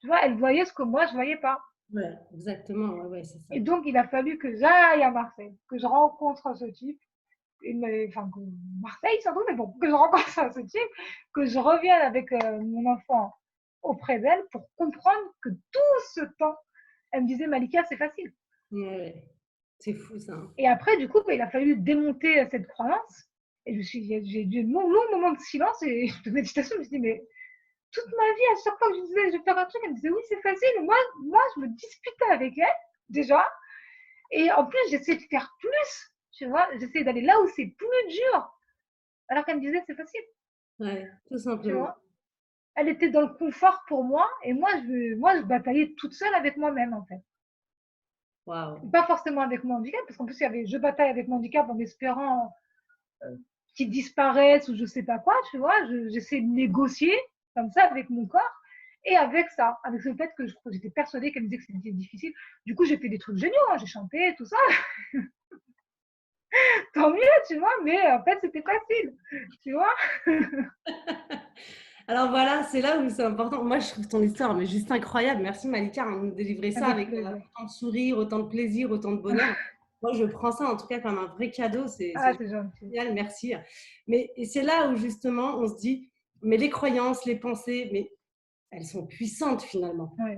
Tu vois, elle voyait ce que moi, je ne voyais pas. Ouais, exactement, ouais, ouais, c'est ça. Et donc, il a fallu que j'aille à Marseille, que je rencontre ce type. Enfin, que Marseille, surtout, mais bon, que je rencontre ce type, que je revienne avec mon enfant auprès d'elle pour comprendre que tout ce temps, elle me disait, Malika, c'est facile. Ouais, c'est fou ça. Hein. Et après, du coup, il a fallu démonter cette croyance. Et j'ai eu un long moment de silence et de méditation. Je me suis dit, mais toute ma vie, à chaque fois que je disais, je vais faire un truc, elle me disait, oui, c'est facile. Et moi, je me disputais avec elle, déjà. Et en plus, j'essayais de faire plus. Tu vois, j'essayais d'aller là où c'est plus dur. Alors qu'elle me disait, c'est facile. Ouais, tout Tu simplement. vois, elle était dans le confort pour moi. Et moi, je bataillais toute seule avec moi-même, en fait. Waouh. Pas forcément avec mon handicap, parce qu'en plus, je bataille avec mon handicap en espérant qui disparaissent ou je sais pas quoi, tu vois. J'essaie de négocier comme ça avec mon corps. Et avec ça, avec le fait que j'étais persuadée qu'elle me disait que c'était difficile, du coup, j'ai fait des trucs géniaux, hein, j'ai chanté, tout ça. Tant mieux, tu vois, mais en fait, c'était facile, tu vois. Alors voilà, c'est là où c'est important. Moi, je trouve ton histoire mais juste incroyable. Merci Malika hein, de nous délivrer ça Avec avec plaisir. autant de sourire, autant de plaisir, autant de bonheur. Moi, je prends ça en tout cas comme un vrai cadeau. Ah, C'est c'est gentil. génial, merci. Mais et c'est là où justement on se dit, mais les croyances, les pensées, mais elles sont puissantes finalement. Oui.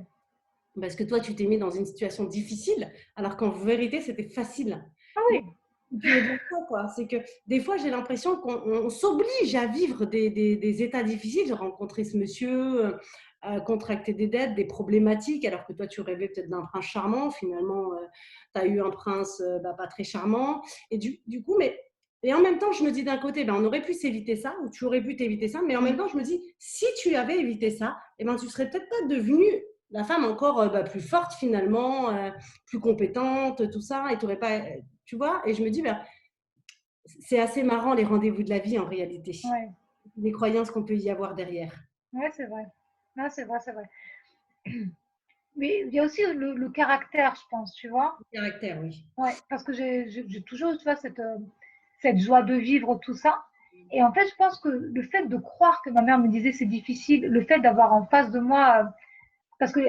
Parce que toi, tu t'es mis dans une situation difficile, alors qu'en vérité, c'était facile. Ah Moi, oui, puis au-delà de ça, quoi, c'est que des fois, j'ai l'impression qu'on s'oblige à vivre des états difficiles. J'ai rencontré ce monsieur, contracter des dettes, des problématiques, alors que toi, tu rêvais peut-être d'un prince charmant. Finalement, tu as eu un prince bah, pas très charmant. Et du coup, mais. Et en même temps, je me dis d'un côté, ben, on aurait pu s'éviter ça, ou tu aurais pu t'éviter ça, mais en même temps, je me dis, si tu avais évité ça, eh ben, tu serais peut-être pas devenue la femme encore bah, plus forte finalement, plus compétente, tout ça, et tu n'aurais pas, tu vois, et je me dis, bah, c'est assez marrant les rendez-vous de la vie en réalité, ouais, les croyances qu'on peut y avoir derrière. ouais, c'est vrai. Non, c'est vrai, c'est vrai. Mais il y a aussi le caractère, je pense, tu vois. Le caractère, oui. Ouais, parce que j'ai toujours, tu vois, cette joie de vivre, tout ça. Et en fait, je pense que le fait de croire que ma mère me disait c'est difficile, le fait d'avoir en face de moi, parce que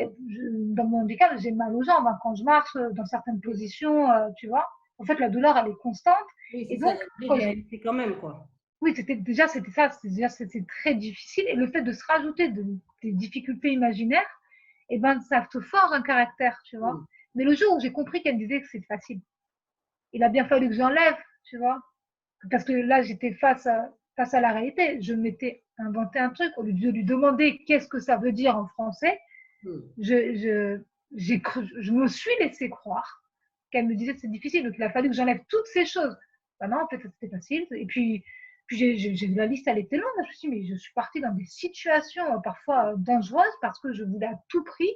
dans mon handicap, j'ai mal aux jambes hein, quand je marche dans certaines positions, tu vois. En fait, la douleur, elle est constante. Oui, Et c'est ça, donc, il y a quand une réalité quand même, quoi. oui, c'était ça, c'était très difficile. Et le fait de se rajouter des difficultés imaginaires, eh ben, ça te forge un caractère, tu vois. Mm. Mais le jour où j'ai compris qu'elle me disait que c'est facile, il a bien fallu que j'enlève, tu vois. Parce que là, j'étais face à la réalité. Je m'étais inventé un truc. Au lieu de lui demander qu'est-ce que ça veut dire en français, Mm. je me suis laissé croire qu'elle me disait que c'est difficile. Donc, il a fallu que j'enlève toutes ces choses. Ben non, en fait, c'était facile. Et puis la liste, elle était longue. Je me suis dit, mais je suis partie dans des situations parfois dangereuses parce que je voulais à tout prix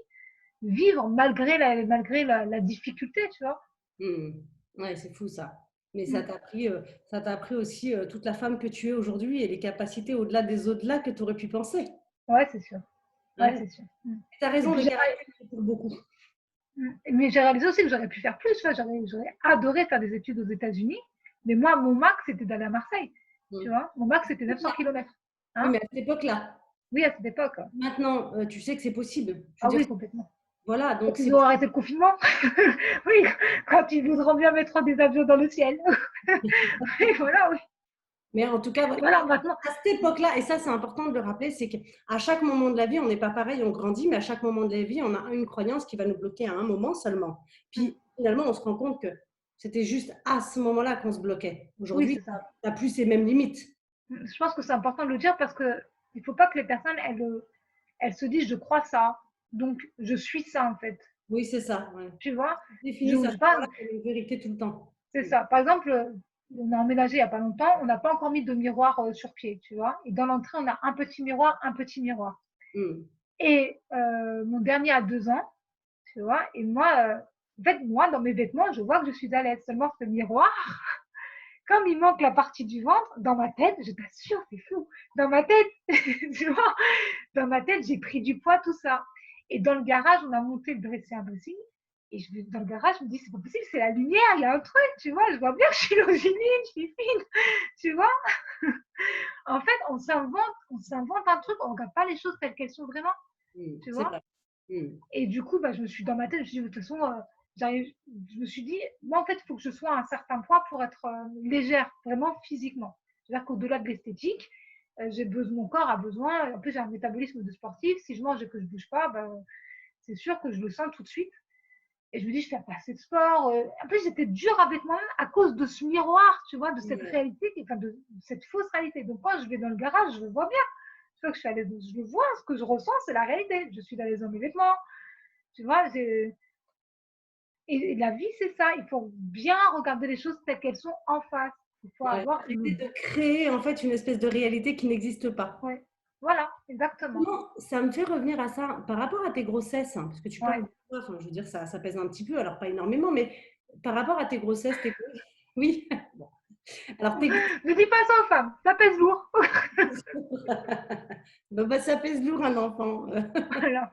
vivre malgré la difficulté, tu vois. Mm. Ouais, c'est fou ça. Mais Mm. ça t'a appris aussi toute la femme que tu es aujourd'hui et les capacités au-delà des au-delà que tu aurais pu penser. Ouais, c'est sûr. Ouais, Ouais. c'est sûr. Mm. Tu as Et raison, puis le caractère, c'est pour beaucoup. mais j'ai réalisé aussi que j'aurais pu faire plus. Tu vois, j'aurais adoré faire des études aux États-Unis. Mais moi, mon max, c'était d'aller à Marseille. Tu Mm. vois, mon max, c'était 900 kilomètres. Oui, Hein? mais à cette époque-là, Oui, à cette époque. maintenant, tu sais que c'est possible. Je veux Ah dire, oui, complètement. voilà, Quand donc ils c'est ont arrêté le confinement, oui, quand ils voudront bien mettre des avions dans le ciel. Oui, voilà, oui. mais en tout cas, voilà, Voilà, maintenant. à cette époque-là, et ça c'est important de le rappeler, c'est qu'à chaque moment de la vie, on n'est pas pareil, on grandit, mais à chaque moment de la vie, on a une croyance qui va nous bloquer à un moment seulement. Puis finalement, on se rend compte que c'était juste à ce moment-là qu'on se bloquait. Oui, Aujourd'hui, c'est ça. tu n'as plus ces mêmes limites. Je pense que c'est important de le dire parce que il ne faut pas que les personnes, elles se disent je crois ça, donc je suis ça en fait. Oui, c'est ça. Ouais. Tu vois, Définis à je ce pas, moment-là comme une vérité tout le temps. c'est ça. Par exemple, on a emménagé il n'y a pas longtemps, on n'a pas encore mis de miroir sur pied, tu vois. Et dans l'entrée, on a un petit miroir, un petit miroir. Mm. Et mon dernier a 2 ans, tu vois. Et moi, en fait, moi, dans mes vêtements, je vois que je suis à l'aise. Seulement, ce miroir, comme il manque la partie du ventre, dans ma tête, je t'assure, c'est fou. Dans ma tête, tu vois, dans ma tête, j'ai pris du poids, tout ça. Et dans le garage, on a monté le dressing. Et dans le garage, je me dis, c'est pas possible, c'est la lumière, il y a un truc, tu vois, je vois bien que je suis longiligne, je suis fine, tu vois. En fait, on s'invente un truc, on regarde pas les choses telles qu'elles sont vraiment, Mm. tu C'est vois. vrai. Mm. Et du coup, bah, je me suis dans ma tête, je me suis dit, de toute façon, je me suis dit, moi, en fait, il faut que je sois à un certain poids pour être légère, vraiment physiquement. C'est-à-dire qu'au-delà de l'esthétique, j'ai besoin, mon corps a besoin, en plus, j'ai un métabolisme de sportif. Si je mange et que je ne bouge pas, bah, c'est sûr que je le sens tout de suite. Et je me dis, je fais pas assez de sport. En plus, j'étais dure avec moi-même à cause de ce miroir, tu vois, de cette Ouais. réalité, enfin, de cette fausse réalité. Donc, quand je vais dans le garage, je le vois bien. Tu vois que je suis à l'aise, je le vois, ce que je ressens, c'est la réalité. Je suis à l'aise dans mes vêtements, tu vois. Et la vie, c'est ça. Il faut bien regarder les choses telles qu'elles sont en face. Il faut Ouais. avoir Arrêter de créer en fait une espèce de réalité qui n'existe pas. ouais. Voilà, exactement. Non, ça me fait revenir à ça par rapport à tes grossesses, hein, parce que tu Ouais. parles de toi, enfin, je veux dire, ça pèse un petit peu, alors pas énormément, mais par rapport à tes grossesses, tes... oui, bon. Alors, techniquement, Ne dis pas ça aux femmes, ça pèse lourd. bah, ça pèse lourd un enfant. Voilà.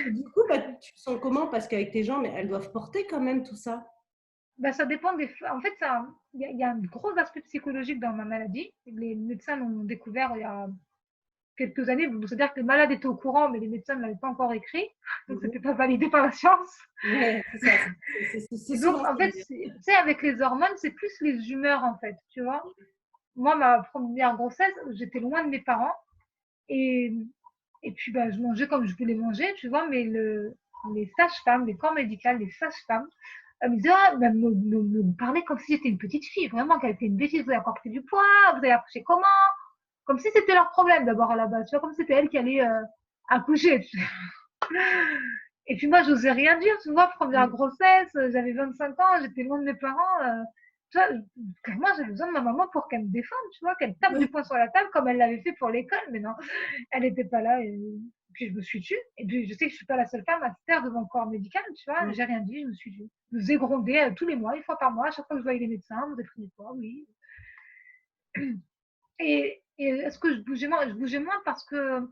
Et du coup, bah, tu te sens comment? Parce qu'avec tes jambes, elles doivent porter quand même tout ça. Ben, ça dépend des. En fait, il y a un gros aspect psychologique dans ma maladie. Les médecins l'ont découvert il y a quelques années. C'est-à-dire que les malades étaient au courant, mais les médecins ne l'avaient pas encore écrit. Donc, Mhm. c'était pas validé par la science. Ouais, c'est ça. C'est Et donc, souvent en ça fait, d'ailleurs. tu sais, avec les hormones, c'est plus les humeurs, en fait, tu vois. Moi, ma première grossesse, j'étais loin de mes parents. Et, et puis, bah, je mangeais comme je voulais manger, tu vois, mais les sages-femmes, les corps médicaux, les sages-femmes, elles me disaient, ah, me parlaient comme si j'étais une petite fille, vraiment, qu'elle était une bêtise, vous avez encore pris du poids, vous avez accouché comment? Comme si c'était leur problème d'abord à la base, tu vois, comme si c'était elles qui allaient accoucher. Et puis moi, j'osais rien dire, tu vois, première grossesse, j'avais 25 ans, j'étais loin de mes parents. Tu vois, clairement, j'avais besoin de ma maman pour qu'elle me défende, tu vois, qu'elle tape du Ouais. poing sur la table comme elle l'avait fait pour l'école, mais non, elle n'était pas là. Et puis je me suis tue. Et puis je sais que je suis pas la seule femme à se taire devant le corps médical, tu vois, j'ai rien dit, je me suis tue. Je me faisais gronder tous les mois, une fois par mois, à chaque fois que je voyais les médecins, vous avez pris du poids, oui. Et est-ce que je bougeais moins? Je bougeais moins parce que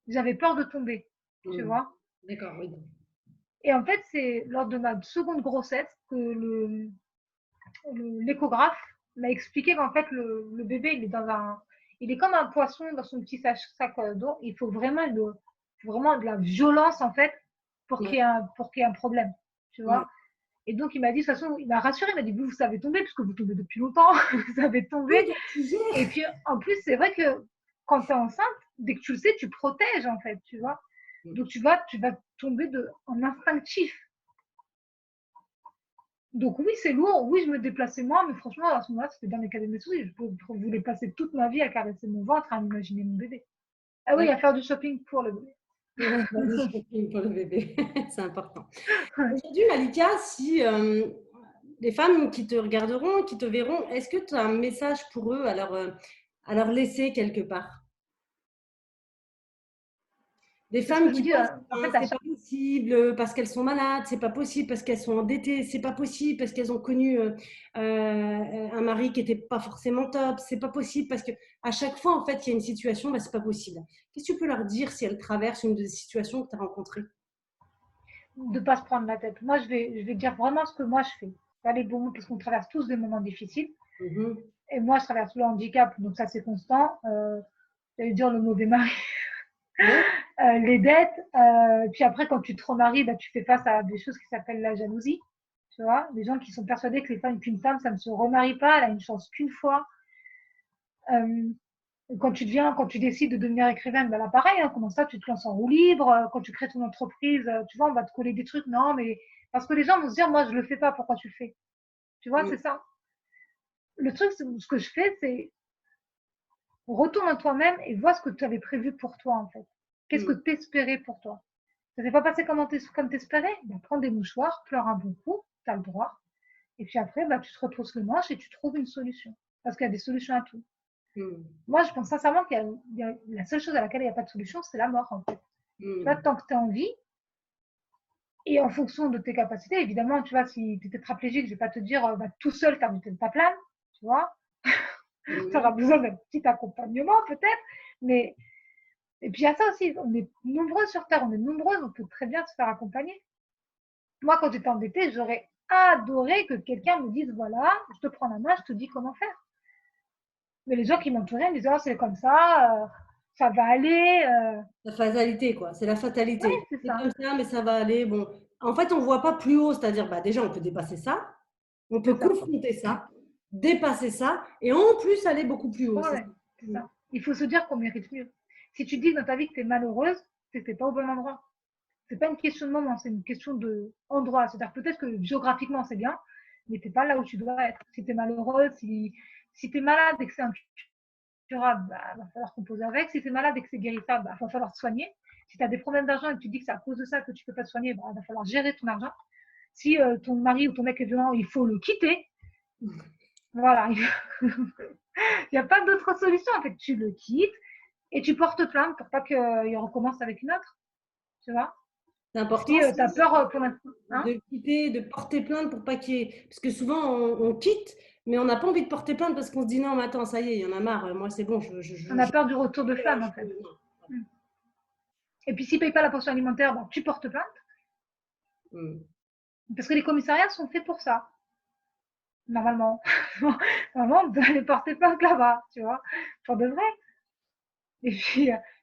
j'avais peur de tomber, tu Mhm. vois. D'accord, oui. Et en fait, c'est lors de ma seconde grossesse que l'échographe m'a expliqué qu'en fait, le bébé, il est comme un poisson dans son petit sac d'eau. Il faut vraiment, vraiment de la violence, en fait, Ouais, pour qu'il y ait un problème, tu ouais. vois. Et donc, il m'a dit, de toute façon, il m'a rassuré, il m'a dit, vous savez tomber, puisque vous tombez depuis longtemps, vous savez Oui, tomber. donc tu gères. Et puis, en plus, c'est vrai que quand tu es enceinte, dès que tu le sais, tu protèges, en fait, tu vois. Donc, tu vas tomber en instinctif. Donc oui, c'est lourd, oui, je me déplaçais moi, mais franchement, à ce moment-là, c'était bien les cas de mes soucis. Je voulais passer toute ma vie à caresser mon ventre, à imaginer mon bébé. Ah oui, à faire du shopping pour le bébé. Ouais, bah, du shopping pour le bébé, c'est important. Aujourd'hui, Malika, si les femmes qui te regarderont, qui te verront, est-ce que tu as un message pour eux à leur laisser quelque part? Des C'est ce femmes que je me qui dis, pensent en que fait, à c'est pas chaque... possible parce qu'elles sont malades, c'est pas possible parce qu'elles sont endettées, c'est pas possible parce qu'elles ont connu un mari qui était pas forcément top, c'est pas possible parce que à chaque fois en fait qu'il y a une situation, bah, c'est pas possible. Qu'est-ce que tu peux leur dire si elles traversent une des situations que tu as rencontrées? de pas se prendre la tête. Moi, je vais dire vraiment ce que moi je fais. Pas les bons mots, parce qu'on traverse tous des moments difficiles. Mhm. Et moi, je traverse le handicap, donc ça, c'est constant. J'allais dire le mauvais mari, Ouais. les dettes. Puis après, quand tu te remaries, bah, tu fais face à des choses qui s'appellent la jalousie. Tu vois, des gens qui sont persuadés que qu'une femme, ça ne se remarie pas, elle a une chance qu'une fois. Euh, quand tu décides de devenir écrivaine, ben là pareil, hein, comment ça, tu te lances en roue libre, quand tu crées ton entreprise, tu vois, on va te coller des trucs, non, mais parce que les gens vont se dire, moi je le fais pas, pourquoi tu le fais? Tu vois, Mm. c'est ça. Le truc, ce que je fais, c'est retourne à toi-même et vois ce que tu avais prévu pour toi, en fait. Qu'est-ce que Mm. tu espérais pour toi? Ça s'est pas passé comme t'espérais? Ben, prends des mouchoirs, pleure un bon coup, tu as le droit. Et puis après, bah, tu te retrousses le manche et tu trouves une solution. Parce qu'il y a des solutions à tout. Mm. Moi, je pense sincèrement la seule chose à laquelle il n'y a pas de solution, c'est la mort, en fait. Tu vois, Mm. tant que tu es en vie, et en fonction de tes capacités, évidemment, tu vois, si tu es tétraplégique, je vais pas te dire, bah, tout seul, faire du plane, tu vois. Tu auras Mm. besoin d'un petit accompagnement, peut-être. Mais, et puis, il y a ça aussi, on est nombreux sur Terre, on est nombreux, on peut très bien se faire accompagner. Moi, quand j'étais embêtée, j'aurais adoré que quelqu'un me dise, voilà, je te prends la main, je te dis comment faire. Mais les gens qui m'entouraient me disaient, oh, c'est comme ça va aller. La fatalité, quoi. C'est la Oui, fatalité. c'est C'est ça. comme ça, mais ça va aller. Bon, en fait, on voit pas plus haut, c'est-à-dire, bah, déjà, on peut dépasser ça, on peut C'est ça. confronter ça, dépasser ça, et en plus aller beaucoup plus haut. C'est ça. Ouais, c'est ça. Il faut se dire qu'on mérite mieux. Si tu dis dans ta vie que tu es malheureuse, c'est que tu n'es pas au bon endroit. C'est pas une question de moment, c'est une question d'endroit. C'est-à-dire peut-être que géographiquement c'est bien, mais tu n'es pas là où tu dois être. Si tu es malheureuse, si tu es malade et que c'est incurable, bah, va falloir composer avec. Si tu es malade et que c'est guérissable, bah, va falloir te soigner. Si tu as des problèmes d'argent et que tu dis que c'est à cause de ça que tu ne peux pas te soigner, bah, va falloir gérer ton argent. Si ton mari ou ton mec est violent, il faut le quitter. Voilà. Il n'y a pas d'autre solution. En fait, tu le quittes et tu portes plainte pour pas qu'il recommence avec une autre. Tu vois. C'est Si important, tu as peur pour l'instant. Hein, de quitter, de porter plainte pour pas qu'il y ait. Parce que souvent, on quitte, Mais on n'a pas envie de porter plainte parce qu'on se dit non, mais attends, ça y est, il y en a marre. Moi, c'est bon. On a peur du retour de flamme, en fait. Et puis, s'ils ne payent pas la pension alimentaire, bon, tu portes plainte. Parce que les commissariats sont faits pour ça. Normalement. Normalement, on doit aller porter plainte là-bas, tu vois, pour de vrai. Et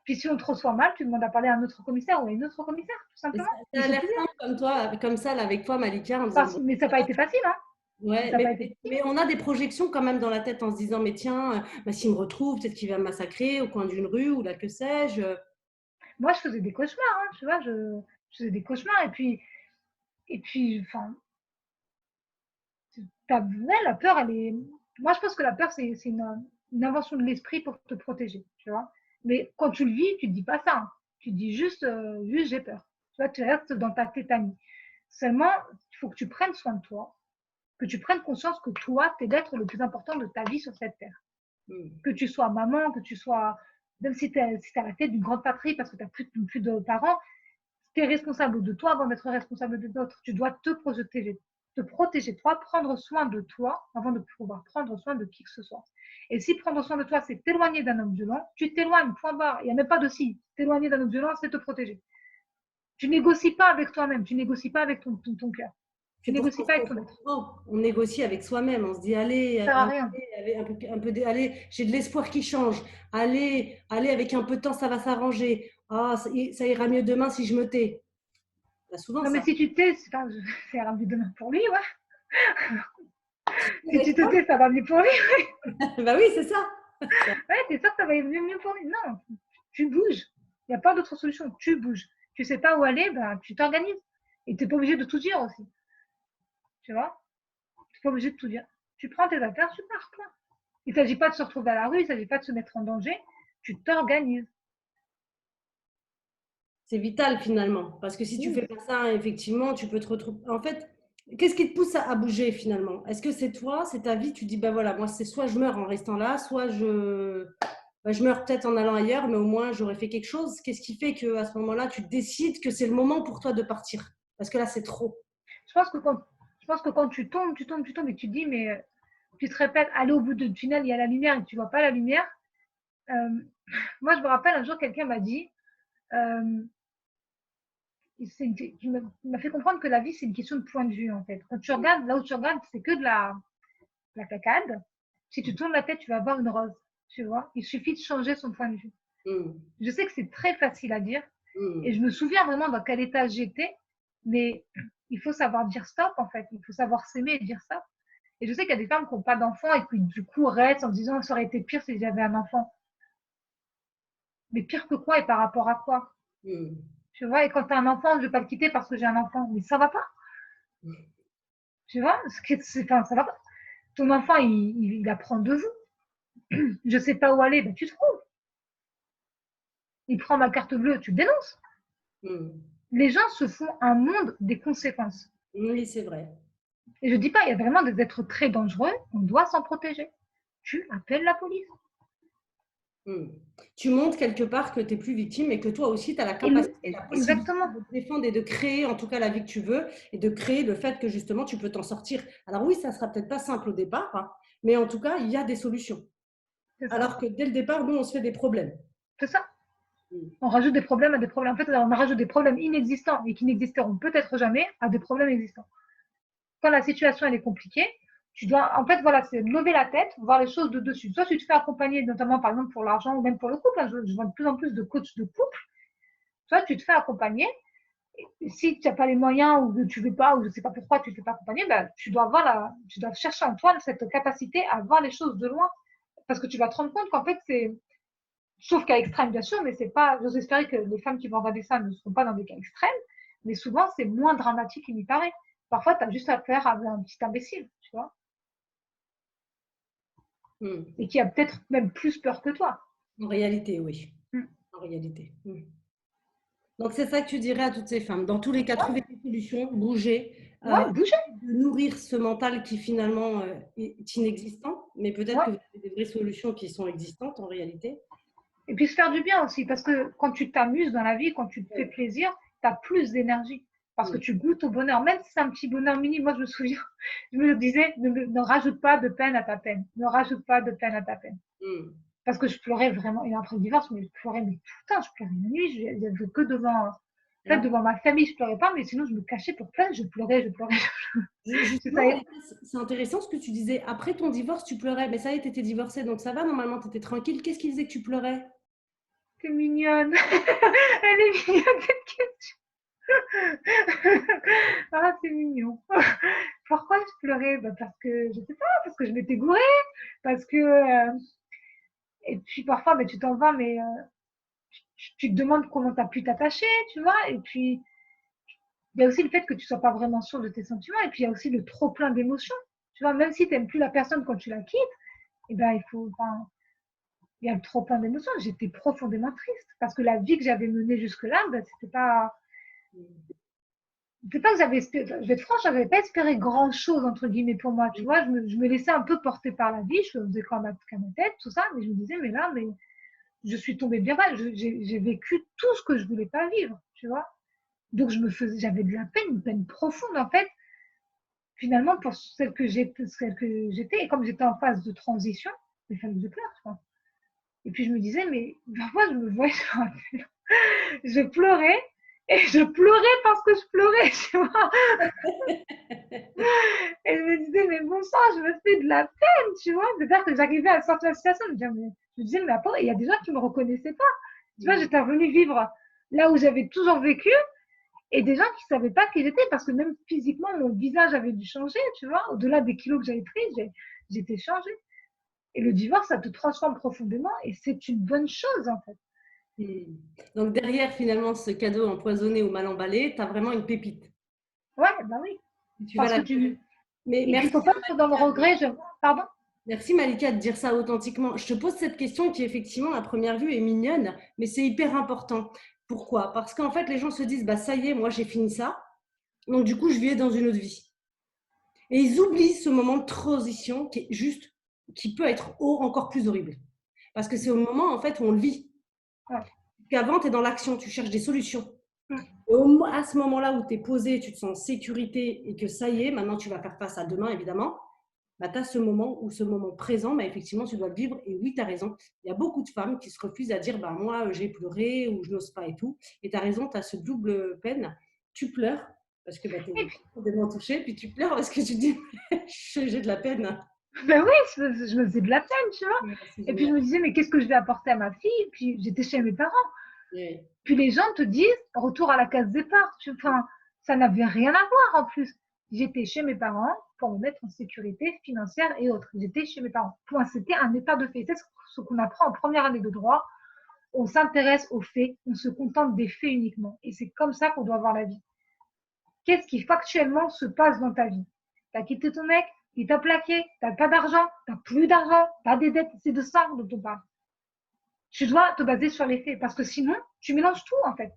puis si on te reçoit mal, tu demandes à parler à un autre commissaire ou à une autre commissaire, tout simplement. Ça a l'air simple comme toi, comme ça, là, avec toi, Malika, en disant, Mais ça n'a pas été facile, hein. Ouais, mais on a des projections quand même dans la tête en se disant, mais tiens, s'il me retrouve, peut-être qu'il va me massacrer au coin d'une rue ou là, que sais-je. Moi, je faisais des cauchemars, hein, tu vois, je faisais des cauchemars. Et puis, enfin, la peur, elle est. Moi, je pense que la peur, c'est une invention de l'esprit pour te protéger, tu vois. Mais quand tu le vis, tu ne dis pas ça. Hein. Tu dis juste j'ai peur. Tu vois, tu restes dans ta tétanie. Seulement, il faut que tu prennes soin de toi, que tu prennes conscience que toi, tu es l'être le plus important de ta vie sur cette terre. Que tu sois maman, que tu sois, même si tu es à la tête d'une grande patrie parce que tu n'as plus de parents, tu es responsable de toi avant d'être responsable des autres. Tu dois te protéger toi, prendre soin de toi avant de pouvoir prendre soin de qui que ce soit. Et si prendre soin de toi, c'est t'éloigner d'un homme violent, tu t'éloignes, point barre. Il n'y a même pas de si. T'éloigner d'un homme violent, c'est te protéger. Tu négocies pas avec toi-même, tu négocies pas avec ton cœur. Tu négocies pas avec ton être. On négocie avec soi-même, on se dit allez, ça sert à rien. Allez, j'ai de l'espoir qui change. Allez, avec un peu de temps, ça va s'arranger. Ah, ça ira mieux demain si je me tais. Souvent, non, mais si tu tais, ça ira mieux demain pour lui, ouais. Si tu te tais, ça va mieux pour lui. Bah oui, c'est ça. Ouais, t'es sûr que ça va mieux pour lui. Non, tu bouges. Il n'y a pas d'autre solution. Tu bouges. Tu sais pas où aller, ben, tu t'organises. Et tu n'es pas obligé de tout dire aussi. Tu vois? Tu n'es pas obligé de tout dire. Tu prends tes affaires, tu pars, toi. Il ne s'agit pas de se retrouver à la rue, il ne s'agit pas de se mettre en danger. Tu t'organises. C'est vital finalement. Parce que si tu fais pas ça, effectivement, tu peux te retrouver. En fait, qu'est-ce qui te pousse à bouger finalement? Est-ce que c'est toi, c'est ta vie? Tu dis, ben voilà, moi, c'est soit je meurs en restant là, soit je meurs peut-être en allant ailleurs, mais au moins j'aurais fait quelque chose. Qu'est-ce qui fait qu'à ce moment-là, tu décides que c'est le moment pour toi de partir? Parce que là, c'est trop. Je pense que quand tu tombes et tu te dis, mais tu te répètes, aller au bout du tunnel, il y a la lumière et tu vois pas la lumière. Moi, je me rappelle un jour, quelqu'un m'a dit, il m'a fait comprendre que la vie, c'est une question de point de vue, en fait. Quand tu regardes, là où tu regardes, c'est que de la cacade. Si tu tournes la tête, tu vas voir une rose, tu vois. Il suffit de changer son point de vue. Je sais que c'est très facile à dire. Et je me souviens vraiment dans quel état j'étais, mais il faut savoir dire stop, en fait. Il faut savoir s'aimer et dire stop. Et je sais qu'il y a des femmes qui n'ont pas d'enfants et qui, du coup, restent en disant ça aurait été pire si j'avais un enfant. Mais pire que quoi et par rapport à quoi? Tu vois, et quand tu as un enfant, je ne vais pas le quitter parce que j'ai un enfant. Mais ça va pas. Tu vois, ça va pas. Ton enfant, il apprend de vous. Je sais pas où aller, ben tu trouves. Il prend ma carte bleue, tu le dénonces. Les gens se font un monde des conséquences. Oui, c'est vrai. Et je dis pas, il y a vraiment des êtres très dangereux, on doit s'en protéger. Tu appelles la police. Tu montres quelque part que tu n'es plus victime et que toi aussi, tu as la capacité, la possibilité de te défendre et de créer en tout cas la vie que tu veux et de créer le fait que justement tu peux t'en sortir. Alors oui, ça ne sera peut-être pas simple au départ, hein, mais en tout cas, il y a des solutions. Alors que dès le départ, nous, on se fait des problèmes. C'est ça. On rajoute des problèmes à des problèmes. En fait, on rajoute des problèmes inexistants et qui n'existeront peut-être jamais à des problèmes existants. Quand la situation elle est compliquée, tu dois, en fait, voilà, c'est lever la tête, voir les choses de dessus. Soit tu te fais accompagner, notamment par exemple pour l'argent ou même pour le couple. Hein, je vois de plus en plus de coachs de couple. Soit tu te fais accompagner. Et si tu n'as pas les moyens ou que tu ne veux pas ou je ne sais pas pourquoi tu ne te fais pas accompagner, ben, tu dois chercher en toi cette capacité à voir les choses de loin. Parce que tu vas te rendre compte qu'en fait, c'est. Sauf cas extrême, bien sûr, mais c'est pas. J'ose espérer que les femmes qui vont regarder ça ne seront pas dans des cas extrêmes, mais souvent, c'est moins dramatique qu'il n'y paraît. Parfois, tu as juste affaire à un petit imbécile, tu vois. Et qui a peut-être même plus peur que toi. En réalité, oui. En réalité. Donc, c'est ça que tu dirais à toutes ces femmes. Dans tous les cas, trouver des solutions, bouger. Bouger. De nourrir ce mental qui finalement est inexistant, mais peut-être que vous avez des vraies solutions qui sont existantes en réalité. Et puis se faire du bien aussi, parce que quand tu t'amuses dans la vie, quand tu te fais plaisir, tu as plus d'énergie. Parce que tu goûtes au bonheur, même si c'est un petit bonheur mini. Moi, je me souviens, je me disais, ne rajoute pas de peine à ta peine. Ne rajoute pas de peine à ta peine. Mm. Parce que je pleurais vraiment. Et après le divorce, mais je pleurais mais tout le temps. Je pleurais la nuit. Je n'avais que devant, en fait, Alors, devant ma famille, je pleurais pas, mais sinon, je me cachais pour pleurer. Je pleurais, je pleurais. C'est justement, ça. c'est intéressant ce que tu disais. Après ton divorce, tu pleurais. Mais ça y est, tu étais divorcée, donc ça va, normalement, tu étais tranquille. Qu'est-ce qui faisait que tu pleurais? T'es mignonne. Elle est mignonne, cette question. Ah, c'est mignon. Pourquoi je pleurais? Bah, parce que, je sais pas, parce que je m'étais gourée. Parce que, et puis parfois, mais tu t'en vas, mais tu te demandes comment tu as pu t'attacher, tu vois. Et puis, il y a aussi le fait que tu sois pas vraiment sûr de tes sentiments. Et puis, il y a aussi le trop plein d'émotions. Tu vois, même si tu n'aimes plus la personne quand tu la quittes, eh ben, enfin, il y a le trop plein d'émotions. J'étais profondément triste parce que la vie que j'avais menée jusque-là, ben, c'est pas que j'avais espéré, je vais être franche, j'avais pas espéré grand chose, entre guillemets, pour moi, tu vois. Je me laissais un peu porter par la vie, je faisais quand même qu'à ma tête, tout ça, mais je me disais, mais là, mais je suis tombée bien mal, j'ai vécu tout ce que je voulais pas vivre, tu vois. Donc j'avais de la peine, une peine profonde en fait, finalement pour celle que j'étais. Et comme j'étais en phase de transition, il fallait que je pleure, tu vois. Et puis je me disais, mais parfois je me voyais, je pleurais et je pleurais parce que je pleurais, tu vois. Et je me disais, mais bon sang, je me fais de la peine, tu vois. C'est-à-dire que j'arrivais à sortir de la situation, je me disais, mais attends, il y a des gens qui me reconnaissaient pas. Tu vois, j'étais revenue vivre là où j'avais toujours vécu et des gens qui savaient pas qui j'étais parce que même physiquement, mon visage avait dû changer, tu vois. Au-delà des kilos que j'avais pris, j'étais changée. Et le divorce, ça te transforme profondément et c'est une bonne chose, en fait. Mm. Donc derrière finalement ce cadeau empoisonné ou mal emballé, tu as vraiment une pépite. Ouais, bah oui. Tu vas Parce la... que tu. Mais Et puis, il merci, faut pas être dans le regret. Pardon? merci Malika de dire ça authentiquement. Je te pose cette question qui effectivement à première vue est mignonne, mais c'est hyper important. Pourquoi? Parce qu'en fait les gens se disent bah ça y est, moi j'ai fini ça, donc du coup je vis dans une autre vie. Et ils oublient ce moment de transition qui est juste, qui peut être encore plus horrible. Parce que c'est au moment en fait où on le vit. Ouais. Qu'avant tu es dans l'action, tu cherches des solutions. Mm. Et à ce moment-là où tu es posé, tu te sens en sécurité et que ça y est, maintenant tu vas faire face à demain, évidemment, bah, tu as ce moment ou ce moment présent, bah, effectivement, tu dois le vivre. Et oui, tu as raison. Il y a beaucoup de femmes qui se refusent à dire bah, moi, j'ai pleuré ou je n'ose pas et tout. Et tu as raison, tu as ce double peine. Tu pleures parce que bah, tu Et es puis, profondément touchée, puis tu pleures parce que tu dis j'ai de la peine. ben oui, je me faisais de la peine, tu vois. Ouais, c'est Et puis, génial. je me disais, mais qu'est-ce que je vais apporter à ma fille? Puis, j'étais chez mes parents. Oui. Puis, les gens te disent, retour à la case départ. Enfin, ça n'avait rien à voir en plus. J'étais chez mes parents pour me mettre en sécurité financière et autres. J'étais chez mes parents. Point. C'était un état de fait. C'est ce qu'on apprend en première année de droit. On s'intéresse aux faits, on se contente des faits uniquement. Et c'est comme ça qu'on doit voir la vie. Qu'est-ce qui factuellement se passe dans ta vie? T'as quitté ton mec, il t'a plaqué, t'as pas d'argent, t'as plus d'argent, t'as des dettes, c'est de ça dont on parle. Tu dois te baser sur les faits parce que sinon, tu mélanges tout en fait.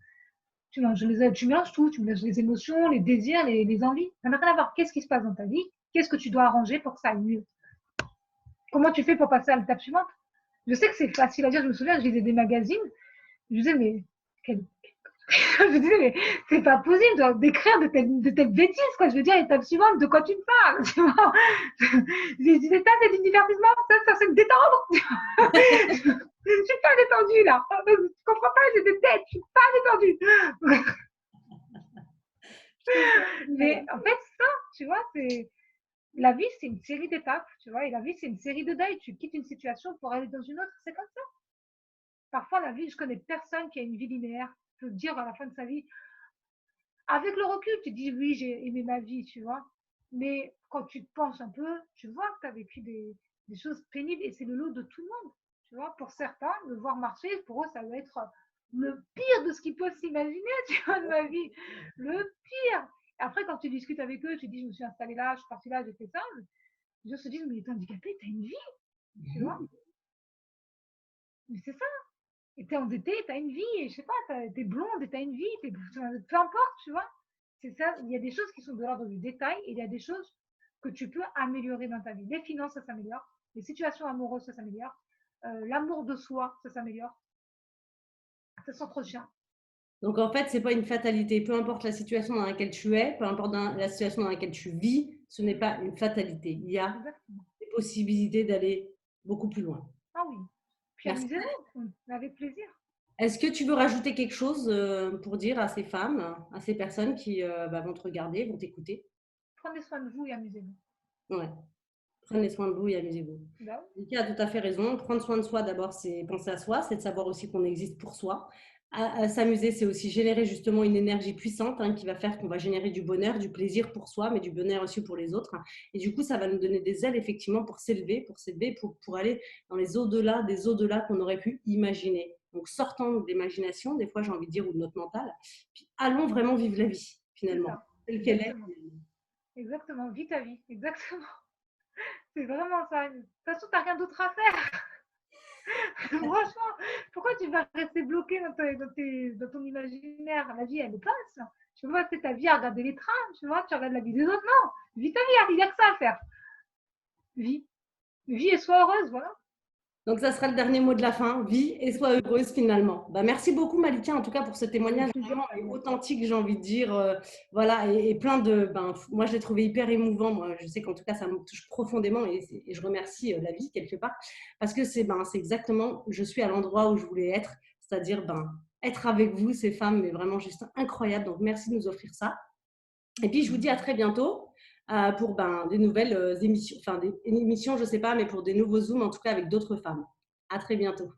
Tu mélanges tout, tu mélanges les émotions, les désirs, les envies. Ça n'a rien à voir. Qu'est-ce qui se passe dans ta vie? Qu'est-ce que tu dois arranger pour que ça aille mieux? Comment tu fais pour passer à l'étape suivante? Je sais que c'est facile à dire, je me souviens, je lisais des magazines, je disais, mais quel je me disais, mais c'est pas possible d'écrire de telles bêtises, quoi. Je veux dire, étape suivante, de quoi tu me parles, tu vois. J'ai dit, ça, c'est du divertissement, ça, c'est me détendre. Je suis pas détendue, là. Tu comprends pas, j'ai des têtes, je suis pas détendue. Mais en fait, ça, tu vois, c'est. La vie, c'est une série d'étapes, tu vois, et la vie, c'est une série de deuils. Tu quittes une situation pour aller dans une autre, c'est comme ça. Parfois, la vie, je connais personne qui a une vie linéaire, peut dire à la fin de sa vie, avec le recul, tu dis oui, j'ai aimé ma vie, tu vois. Mais quand tu te penches un peu, tu vois que tu as vécu des choses pénibles et c'est le lot de tout le monde. Tu vois, pour certains, me voir marcher, pour eux, ça va être le pire de ce qu'ils peuvent s'imaginer, tu vois, de ma vie. Le pire. Et après, quand tu discutes avec eux, tu dis, je me suis installée là, je suis partie là, j'ai fait ça. Les gens se disent, mais t'es handicapé, t'as une vie, tu vois. Mais c'est ça. Et t'es endetté, t'as une vie, et je sais pas, t'es blonde et t'as une vie, peu importe, tu vois. C'est ça, il y a des choses qui sont de l'ordre du détail et il y a des choses que tu peux améliorer dans ta vie. Les finances, ça s'améliore. Les situations amoureuses, ça s'améliore. L'amour de soi, ça s'améliore. Ça sent trop chien. Donc en fait, c'est pas une fatalité. Peu importe la situation dans laquelle tu es, peu importe la situation dans laquelle tu vis, ce n'est pas une fatalité. Il y a Exactement. des possibilités d'aller beaucoup plus loin. Ah oui. Puis Merci. amusez-vous, avec plaisir. Est-ce que tu veux rajouter quelque chose pour dire à ces femmes, à ces personnes qui vont te regarder, vont t'écouter? Prenez soin de vous et amusez-vous. Ouais. Prenez soin de vous et amusez-vous. Bah oui, Mika a tout à fait raison. Prendre soin de soi, d'abord, c'est penser à soi, c'est de savoir aussi qu'on existe pour soi. À s'amuser, c'est aussi générer justement une énergie puissante qui va faire qu'on va générer du bonheur, du plaisir pour soi, mais du bonheur aussi pour les autres. Et du coup, ça va nous donner des ailes effectivement pour s'élever, pour aller dans les au-delà, des au-delà qu'on aurait pu imaginer. Donc, sortons de l'imagination, des fois, j'ai envie de dire, ou de notre mental, puis allons vraiment vivre la vie, c'est finalement, ça. telle qu'elle est. Exactement. Exactement. Vis ta vie. Exactement. C'est vraiment ça. De toute façon, t'as rien d'autre à faire. Franchement, pourquoi tu vas rester bloqué dans ton imaginaire? La vie, elle passe. Tu vois, c'est ta vie à regarder les trains, tu vois, tu regardes la vie des autres. Non, vis ta vie, il n'y a que ça à faire. Vis. Vis et sois heureuse, voilà. Donc, ça sera le dernier mot de la fin. Vis et sois heureuse finalement. Bah, merci beaucoup, Malika, en tout cas, pour ce Le témoignage plaisir vraiment partagé. authentique, j'ai envie de dire. Voilà, et plein de. Moi, je l'ai trouvé hyper émouvant. Moi, je sais qu'en tout cas, ça me touche profondément et je remercie la vie quelque part parce que c'est exactement, je suis à l'endroit où je voulais être, c'est-à-dire être avec vous, ces femmes, mais vraiment juste incroyable. Donc, merci de nous offrir ça. Et puis, je vous dis à très bientôt pour des nouvelles émissions, enfin des émissions, je ne sais pas, mais pour des nouveaux Zooms, en tout cas avec d'autres femmes. À très bientôt.